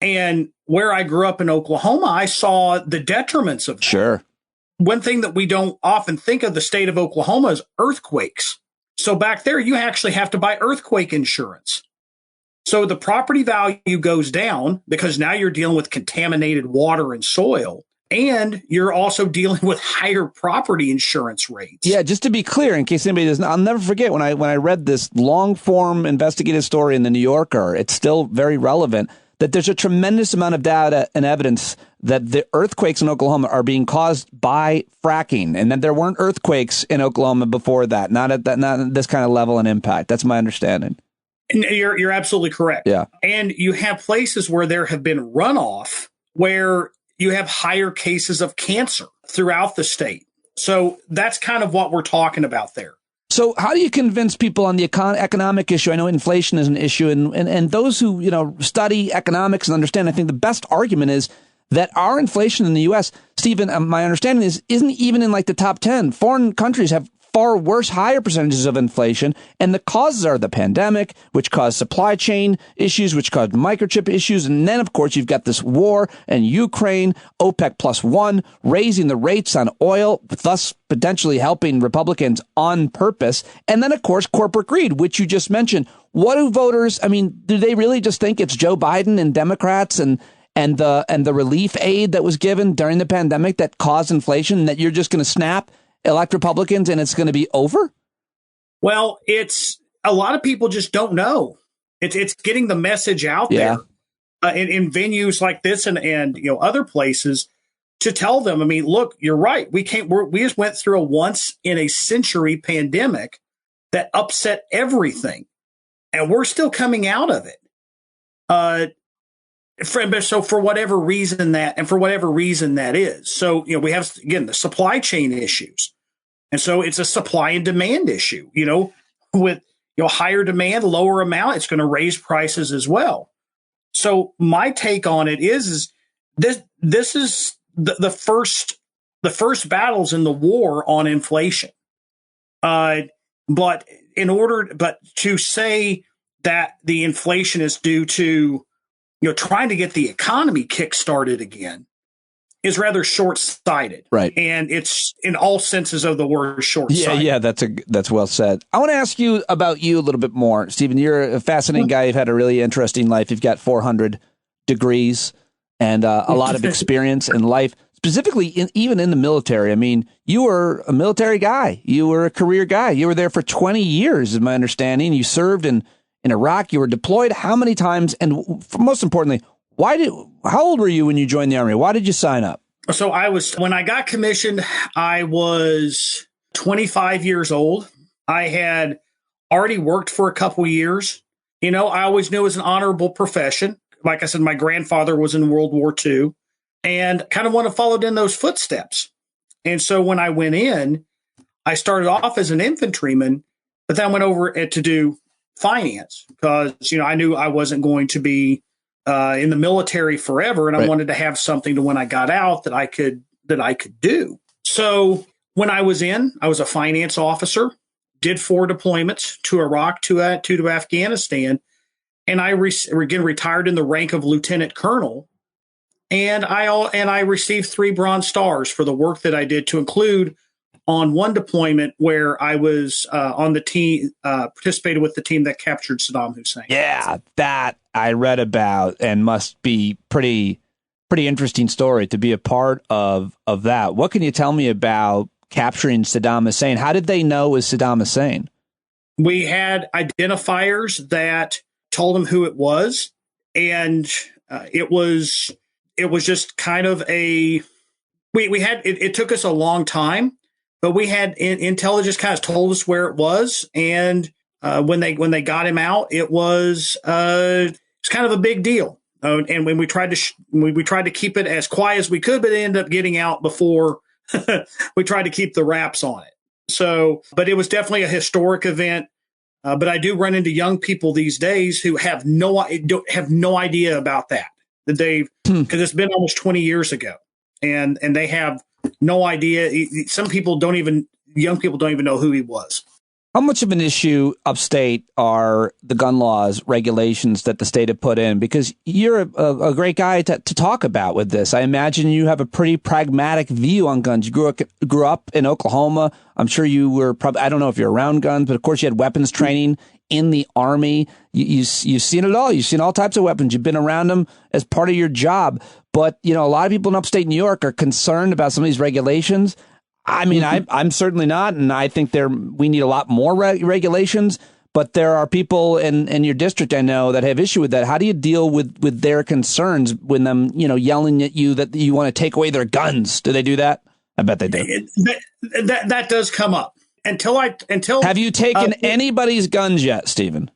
And where I grew up in Oklahoma, I saw the detriments of that. Sure. One thing that we don't often think of the state of Oklahoma is earthquakes. So back there, you actually have to buy earthquake insurance. So the property value goes down because now you're dealing with contaminated water and soil. And you're also dealing with higher property insurance rates. Yeah, just to be clear, in case anybody doesn't, I'll never forget when I read this long form investigative story in the New Yorker. It's still very relevant that there's a tremendous amount of data and evidence that the earthquakes in Oklahoma are being caused by fracking, and that there weren't earthquakes in Oklahoma before that, not at this kind of level and impact. That's my understanding. And you're absolutely correct. Yeah. And you have places where there have been runoff where you have higher cases of cancer throughout the state. So that's kind of what we're talking about there. So how do you convince people on the economic issue? I know inflation is an issue, and those who study economics and understand, I think the best argument is that our inflation in the U.S., Stephen, my understanding isn't even in like the top 10. Foreign countries have far worse, higher percentages of inflation, and the causes are the pandemic, which caused supply chain issues, which caused microchip issues, and then, of course, you've got this war in Ukraine, OPEC +1, raising the rates on oil, thus potentially helping Republicans on purpose, and then, of course, corporate greed, which you just mentioned. What do voters, do they really just think it's Joe Biden and Democrats and the relief aid that was given during the pandemic that caused inflation, that you're just going to snap, elect Republicans, and it's going to be over? Well, it's a lot of people just don't know. It's getting the message out there in venues like this and other places to tell them. Look, you're right. We just went through a once in a century pandemic that upset everything, and we're still coming out of it. So for whatever reason that is. So, we have, again, the supply chain issues. And so it's a supply and demand issue, with, higher demand, lower amount, it's going to raise prices as well. So my take on it is this is the first battles in the war on inflation. But to say that the inflation is due to, trying to get the economy kick-started again is rather short-sighted. Right. And it's, in all senses of the word, short-sighted. Yeah, that's well said. I want to ask you about you a little bit more. Stephen, you're a fascinating guy. You've had a really interesting life. You've got 400 degrees and a lot of experience in life, specifically even in the military. You were a military guy. You were a career guy. You were there for 20 years, is my understanding. You served in Iraq. You were deployed how many times? And most importantly, how old were you when you joined the Army? Why did you sign up? So when I got commissioned, I was 25 years old. I had already worked for a couple years. I always knew it was an honorable profession. Like I said, my grandfather was in World War II and kind of followed in those footsteps. And so when I went in, I started off as an infantryman, but then went over to do finance because, I knew I wasn't going to be in the military forever. And I wanted to have something to when I got out that I could do. So when I was a finance officer, did 4 deployments to Iraq, to Afghanistan. And I again retired in the rank of lieutenant colonel. And I received 3 Bronze Stars for the work that I did, to include on one deployment where I was on the team, participated with the team that captured Saddam Hussein. Yeah, that I read about, and must be pretty interesting story to be a part of that. What can you tell me about capturing Saddam Hussein? How did they know it was Saddam Hussein? We had identifiers that told them who it was, and it was just kind of it took us a long time, but we had intelligence kind of told us where it was, and when they got him out, it's kind of a big deal. And when we tried to keep it as quiet as we could, but it ended up getting out before we tried to keep the wraps on it. So, but it was definitely a historic event. But I do run into young people these days who have no idea about that. Because it's been almost 20 years ago, and they have no idea. Young people don't even know who he was. How much of an issue upstate are the gun laws, regulations that the state have put in? Because you're a great guy to talk about with this. I imagine you have a pretty pragmatic view on guns. You grew up in Oklahoma. I'm sure you were probably, I don't know if you're around guns, but of course you had weapons training in the Army. You've seen it all. You've seen all types of weapons. You've been around them as part of your job. But, a lot of people in upstate New York are concerned about some of these regulations. I mean, I'm certainly not, and I think we need a lot more regulations. But there are people in your district, I know, that have issue with that. How do you deal with their concerns when them, yelling at you that you want to take away their guns? Do they do that? I bet they do. That does come up. Until have you taken anybody's guns yet, Stephen?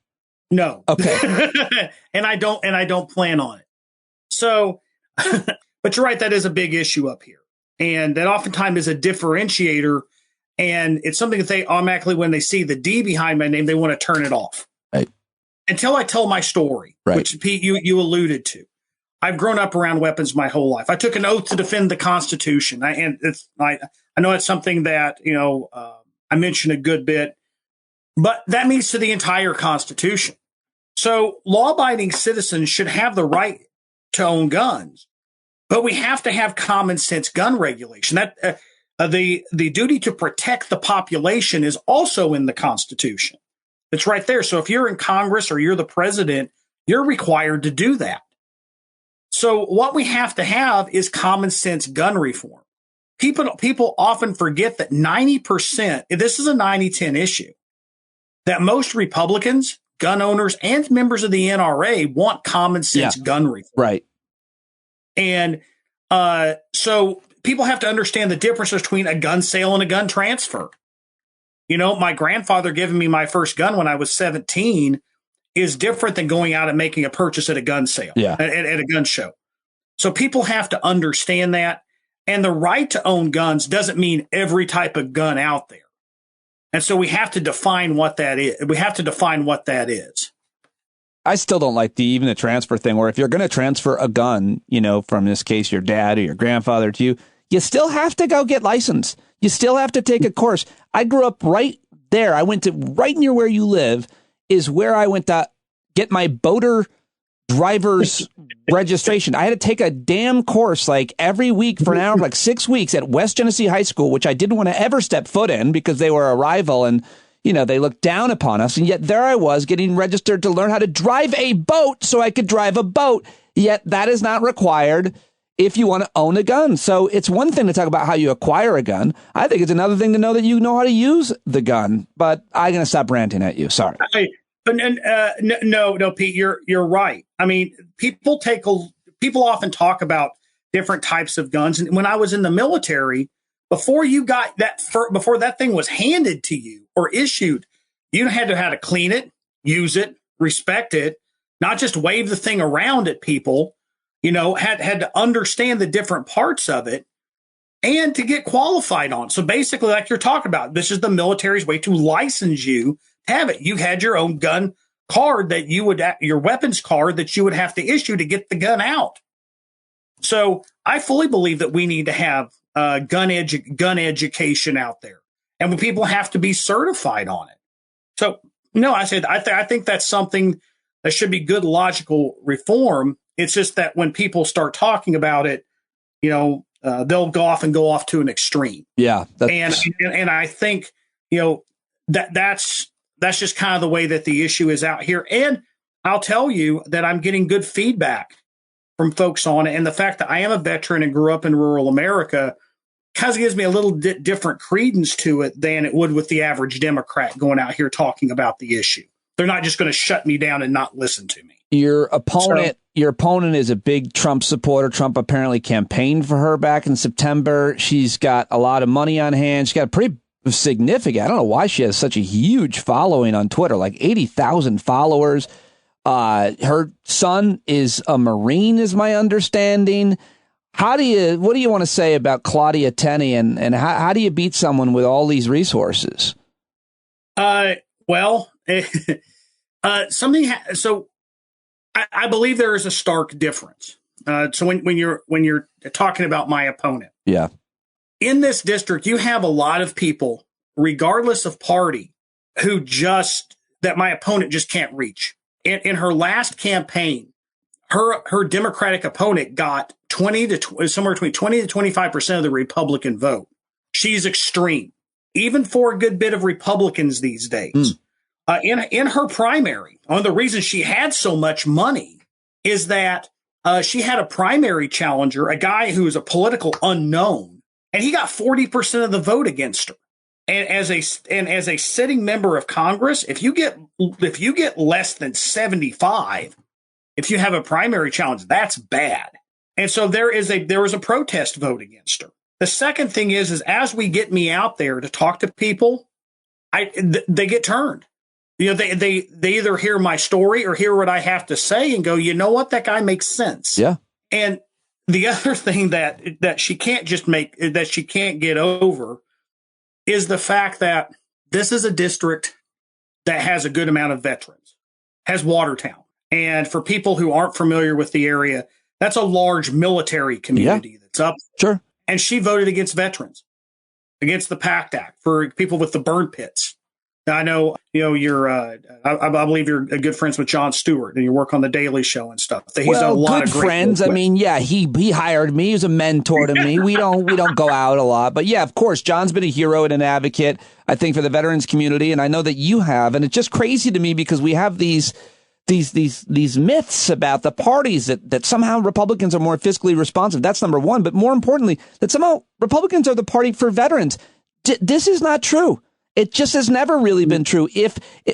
No. Okay. and I don't plan on it. So, but you're right. That is a big issue up here. And that oftentimes is a differentiator. And it's something that they automatically, when they see the D behind my name, they want to turn it off. Right. Until I tell my story, right, which, Pete, you alluded to. I've grown up around weapons my whole life. I took an oath to defend the Constitution. I know it's something that, I mentioned a good bit, but that means to the entire Constitution. So law-abiding citizens should have the right to own guns, but we have to have common sense gun regulation. That the duty to protect the population is also in the Constitution. It's right there. So if you're in Congress or you're the president, you're required to do that. So what we have to have is common sense gun reform. People often forget that 90%, this is a 90-10 issue, that most Republicans, gun owners, and members of the NRA want common sense gun reform. Right. And so people have to understand the difference between a gun sale and a gun transfer. My grandfather giving me my first gun when I was 17 is different than going out and making a purchase at a gun sale, at a gun show. So people have to understand that. And the right to own guns doesn't mean every type of gun out there. And so we have to define what that is. I still don't like even the transfer thing, where if you're going to transfer a gun, from this case, your dad or your grandfather to you, you still have to go get licensed. You still have to take a course. I grew up right there. I went to right near where you live is where I went to get my boater driver's registration. I had to take a damn course like every week for an hour, like 6 weeks at West Genesee High School, which I didn't want to ever step foot in because they were a rival and, they looked down upon us. And yet there I was getting registered to learn how to drive a boat so I could drive a boat. Yet that is not required if you want to own a gun. So it's one thing to talk about how you acquire a gun. I think it's another thing to know that you know how to use the gun. But I'm going to stop ranting at you. Sorry. No, Pete, you're right. I mean, people often talk about different types of guns. And when I was in the military, before you got that, before that thing was handed to you or issued, you had to how to clean it, use it, respect it, not just wave the thing around at people, had to understand the different parts of it and to get qualified on. So basically, like you're talking about, this is the military's way to license you to have it. You had your own gun card that your weapons card that you would have to issue to get the gun out. So I fully believe that we need to have gun education out there, and when people have to be certified on it. So no, I think that's something that should be good logical reform. It's just that when people start talking about it, they'll go off to an extreme. Yeah, and I think that's just kind of the way that the issue is out here. And I'll tell you that I'm getting good feedback from folks on it, and the fact that I am a veteran and grew up in rural America kind of gives me a little different credence to it than it would with the average Democrat going out here talking about the issue. They're not just going to shut me down and not listen to me. Your opponent is a big Trump supporter. Trump apparently campaigned for her back in September. She's got a lot of money on hand. She's got a pretty significant, I don't know why she has such a huge following on Twitter, like 80,000 followers. Her son is a Marine, is my understanding. What do you want to say about Claudia Tenney, and how do you beat someone with all these resources? So I believe there is a stark difference. So when you're talking about my opponent, yeah, in this district, you have a lot of people, regardless of party, that my opponent just can't reach. In her last campaign, her Democratic opponent got somewhere between 20 to 25% of the Republican vote. She's extreme, even for a good bit of Republicans these days. In her primary, one of the reasons she had so much money is that she had a primary challenger, a guy who is a political unknown, and he got 40% of the vote against her. And as a sitting member of Congress, if you get less than 75, if you have a primary challenge, that's bad. And so there was a protest vote against her. The second thing is as we get me out there to talk to people, they get turned. They either hear my story or hear what I have to say and go, you know what, that guy makes sense. Yeah. And the other thing that she can't get over is the fact that this is a district that has a good amount of veterans, has Watertown. And for people who aren't familiar with the area, that's a large military community that's up. Sure. And she voted against veterans, against the PACT Act, for people with the burn pits. Now, I know, you're, I believe you're good friends with Jon Stewart and you work on the Daily Show and stuff. He's done a lot of great friends. I mean, yeah, he hired me. He was a mentor to me. We don't go out a lot, but yeah, of course, John's been a hero and an advocate, I think, for the veterans community. And I know that you have, and it's just crazy to me because we have these myths about the parties that somehow Republicans are more fiscally responsive. That's number one. But more importantly, that somehow Republicans are the party for veterans. This is not true. It just has never really been true.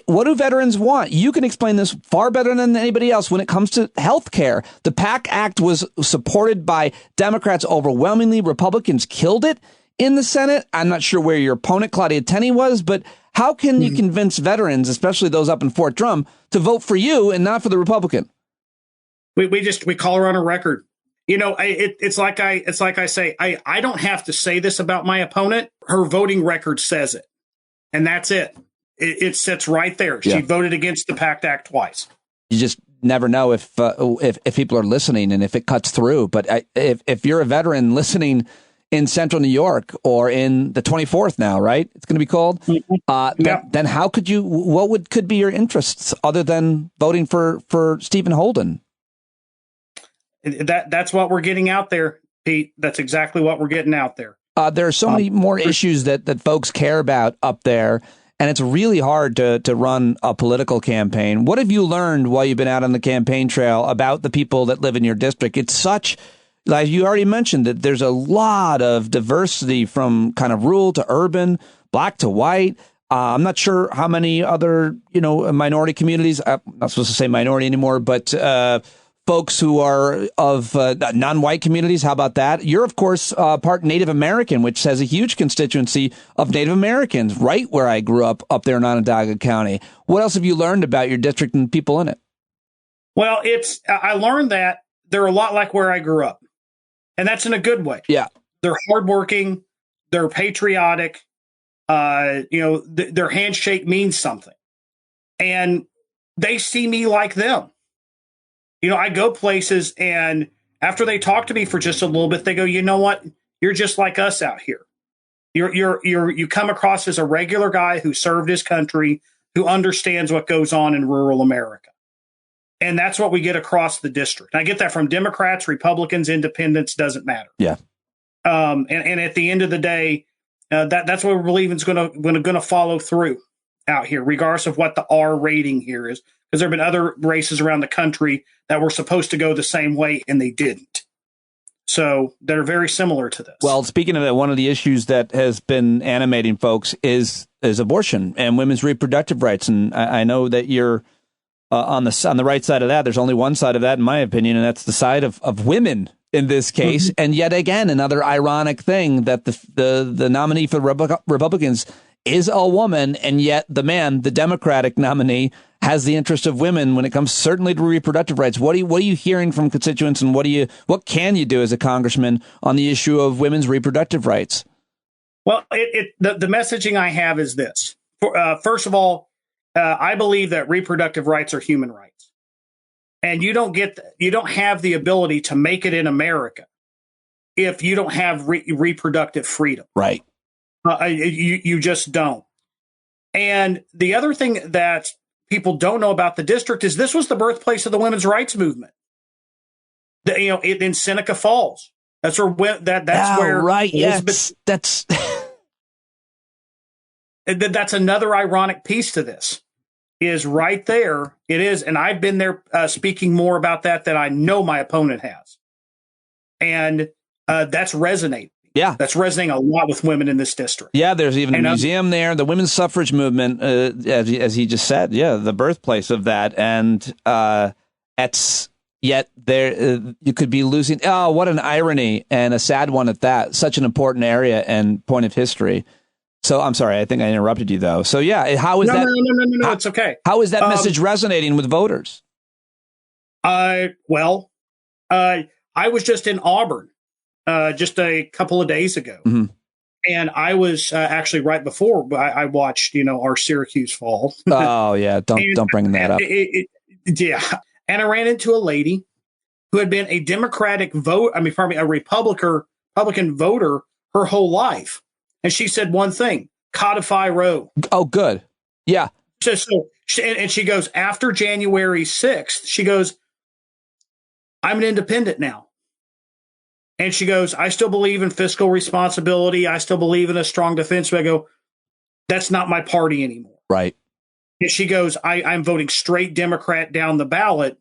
What do veterans want? You can explain this far better than anybody else when it comes to health care. The PACT Act was supported by Democrats overwhelmingly. Republicans killed it in the Senate. I'm not sure where your opponent, Claudia Tenney, was, but how can you convince veterans, especially those up in Fort Drum, to vote for you and not for the Republican? We call her on a record. It's like I say, I don't have to say this about my opponent. Her voting record says it. And that's it. It sits right there. She voted against the PACT Act twice. You just never know if people are listening and if it cuts through. But if you're a veteran listening in Central New York or in the 24th now, right? It's going to be called. Then how could you? What could be your interests other than voting for Steven Holden? That's what we're getting out there, Pete. That's exactly what we're getting out there. There are so many more issues that folks care about up there, and it's really hard to run a political campaign. What have you learned while you've been out on the campaign trail about the people that live in your district? It's such, like you already mentioned, that there's a lot of diversity from kind of rural to urban, black to white. I'm not sure how many other, minority communities, I'm not supposed to say minority anymore, but folks who are of non-white communities. How about that? You're, of course, part Native American, which has a huge constituency of Native Americans right where I grew up there in Onondaga County. What else have you learned about your district and people in it? Well, I learned that they're a lot like where I grew up, and that's in a good way. Yeah. They're hardworking. They're patriotic. Their handshake means something. And they see me like them. I go places, and after they talk to me for just a little bit, they go, you know what? You're just like us out here. You come across as a regular guy who served his country, who understands what goes on in rural America. And that's what we get across the district. I get that from Democrats, Republicans, independents, doesn't matter. Yeah. And at the end of the day, that's what we believe is going to follow through out here, regardless of what the R rating here is. Because there have been other races around the country that were supposed to go the same way, and they didn't. So they're very similar to this. Well, speaking of that, one of the issues that has been animating folks is abortion and women's reproductive rights. And I know that you're on the right side of that. There's only one side of that, in my opinion, and that's the side of women in this case. Mm-hmm. And yet again, another ironic thing that the nominee for Republicans is a woman, and yet the Democratic nominee, has the interest of women when it comes certainly to reproductive rights. What are you hearing from constituents, and what can you do as a congressman on the issue of women's reproductive rights? Well, the messaging I have is this. First of all, I believe that reproductive rights are human rights, and you don't have the ability to make it in America if you don't have reproductive freedom. Right. You just don't. And the other thing that people don't know about the district is this was the birthplace of the women's rights movement. In Seneca Falls. That's where where right. Elizabeth, yes. That's another ironic piece to this. Is right there. It is, and I've been there speaking more about that than I know my opponent has. And that's resonating. Yeah. That's resonating a lot with women in this district. Yeah, there's even a museum there. The women's suffrage movement, as he just said, the birthplace of that. And yet there you could be losing. Oh, what an irony, and a sad one at that. Such an important area and point of history. So I'm sorry, I think I interrupted you, though. So, yeah, how is that? No, it's okay. How is that message resonating with voters? I was just in Auburn just a couple of days ago. Mm-hmm. And I was actually right before I watched, our Syracuse fall. Oh, yeah. Don't bring that up. Yeah. And I ran into a lady who had been a a Republican voter her whole life. And she said one thing: codify Roe. Oh, good. Yeah. And she goes, after January 6th, she goes, I'm an independent now. And she goes, I still believe in fiscal responsibility. I still believe in a strong defense. But I go, that's not my party anymore. Right. And she goes, I'm voting straight Democrat down the ballot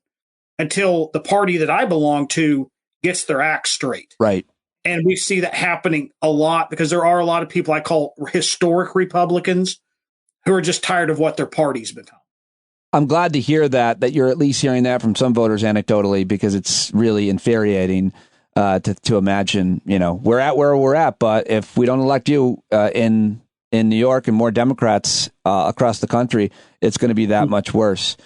until the party that I belong to gets their act straight. Right. And we see that happening a lot because there are a lot of people I call historic Republicans who are just tired of what their party's become. I'm glad to hear that you're at least hearing that from some voters anecdotally, because it's really infuriating to imagine, we're at where we're at. But if we don't elect you in New York and more Democrats across the country, it's going to be that much worse.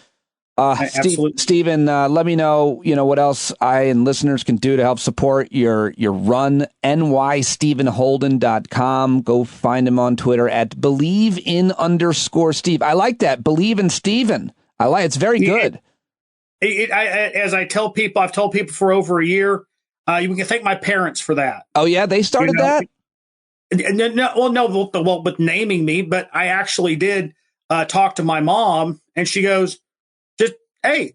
Steven, let me know, what else I and listeners can do to help support your run. NY-StevenHolden.com. Go find him on Twitter at @BelieveIn_Steve. I like that. Believe in Steven. It's very good. As I've told people for over a year, you can thank my parents for that. Oh yeah, they started that. No, with naming me, but I actually did talk to my mom, and she goes,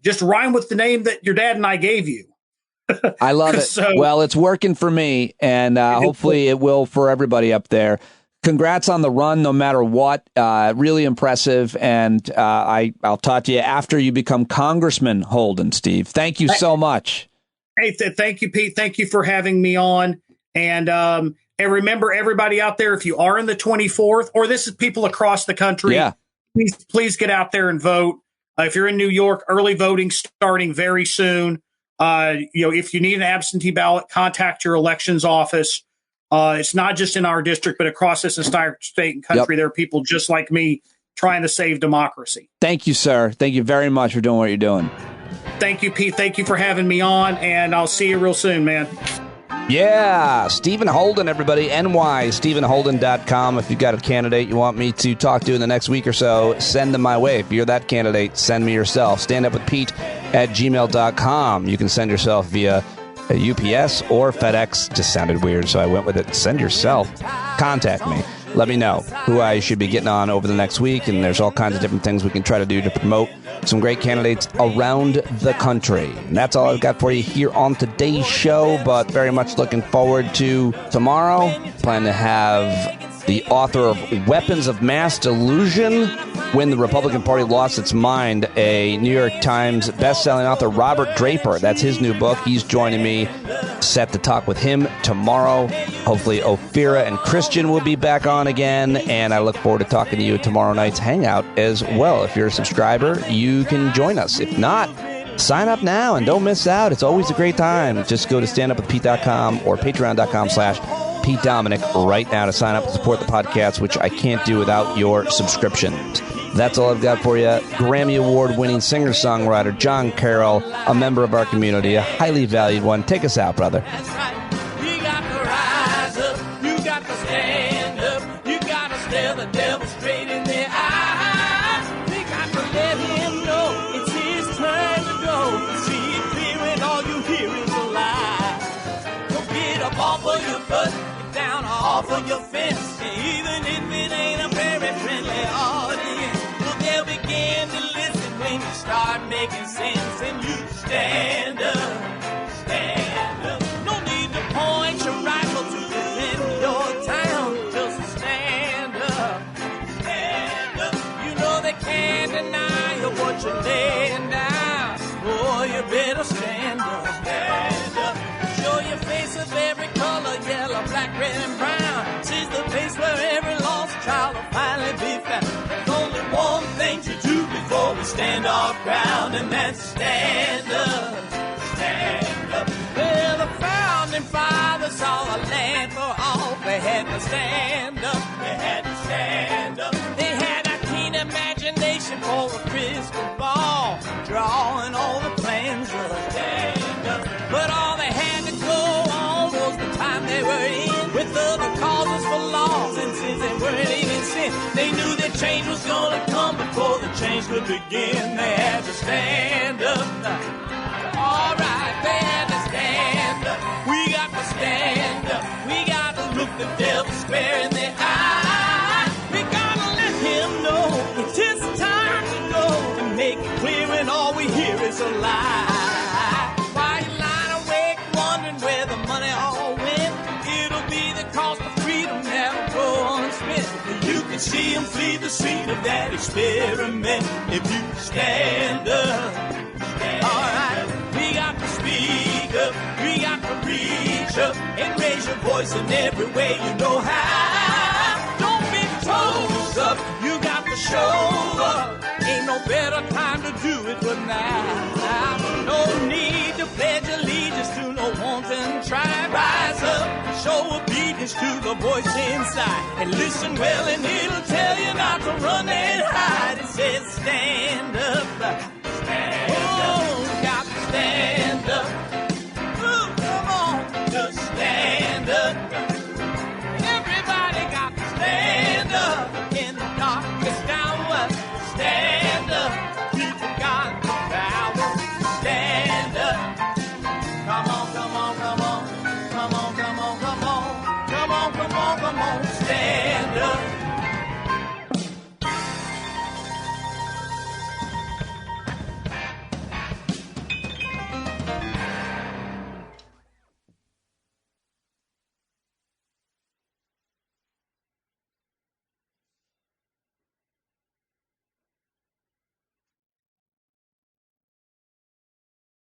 just rhyme with the name that your dad and I gave you. I love it. Well, it's working for me, and hopefully it will for everybody up there. Congrats on the run, no matter what. Really impressive, and I'll talk to you after you become Congressman Holden, Steve. Thank you so much. Hey, thank you, Pete. Thank you for having me on. And remember, everybody out there, if you are in the 24th, or this is people across the country, please get out there and vote. If you're in New York, early voting starting very soon. If you need an absentee ballot, contact your elections office. It's not just in our district, but across this entire state and country. There are people just like me trying to save democracy. Thank you, sir. Thank you very much for doing what you're doing. Thank you, Pete. Thank you for having me on, and I'll see you real soon, man. Yeah, Steven Holden, everybody, NY-24.com. If you've got a candidate you want me to talk to in the next week or so, send them my way. If you're that candidate, send me yourself. standupwithpete@gmail.com. You can send yourself via UPS or FedEx. Just sounded weird, so I went with it. Send yourself. Contact me. Let me know who I should be getting on over the next week, and there's all kinds of different things we can try to do to promote some great candidates around the country. And that's all I've got for you here on today's show, but very much looking forward to tomorrow. Plan to have the author of Weapons of Mass Delusion, When the Republican Party Lost Its Mind, a New York Times best-selling author, Robert Draper. That's his new book. He's joining me. Set to talk with him tomorrow. Hopefully Ophira and Christian will be back on again, and I look forward to talking to you at tomorrow night's Hangout as well. If you're a subscriber, you can join us. If not, sign up now and don't miss out. It's always a great time. Just go to standupwithpete.com or patreon.com/Pete Dominic right now to sign up to support the podcast, which I can't do without your subscriptions. That's all I've got for you. Grammy Award-winning singer-songwriter John Carroll, a member of our community, a highly valued one. Take us out, brother. That's right. You got to rise up. You got to stand up. You got to stare the devil straight in the eye. We got to let him know it's his turn to go. See it clear and all you hear is a lie. Go get up off of your butt, get down off of your fence. Even if it ain't a very friendly audience, they'll begin to listen when you start making sense, and you stand up, stand up. No need to point your rifle to defend your town, just stand up, stand up. You know they can't deny you what you're laying down. Boy, you better stand up, stand up. Show your face of every color, yellow, black, red, and brown. She's the place where every lost child will finally be found. There's only one thing to do before we stand our ground, and that's stand up, stand up. Well, the founding fathers saw a land for all. They had to stand up, they had to stand up. They had a keen imagination for a crystal ball, drawing all the plans of stand up. But all they had to go on was the time they were in, with other causes for laws, and since they weren't even sin, they knew that change was gonna come before the change could begin. They had to stand up. All right, they had to stand up. We got to stand up. We got to look the devil square in the eye. We gotta let him know it's his time to go, and make it clear when all we hear is a lie. Why you lying awake wondering where the money all went? It'll be the cost of freedom that'll go unspent. You can see him flee the scene of that experiment if you stand up. All right, we got to speak up. We got to reach up and raise your voice in every way you know how. Don't be toes up. You got to show up. Ain't no better time to do it but now. No need to pledge allegiance to no wanton tribe. Rise up, show obedience to the voice inside, and listen well and it'll tell you not to run and hide. It says stand up.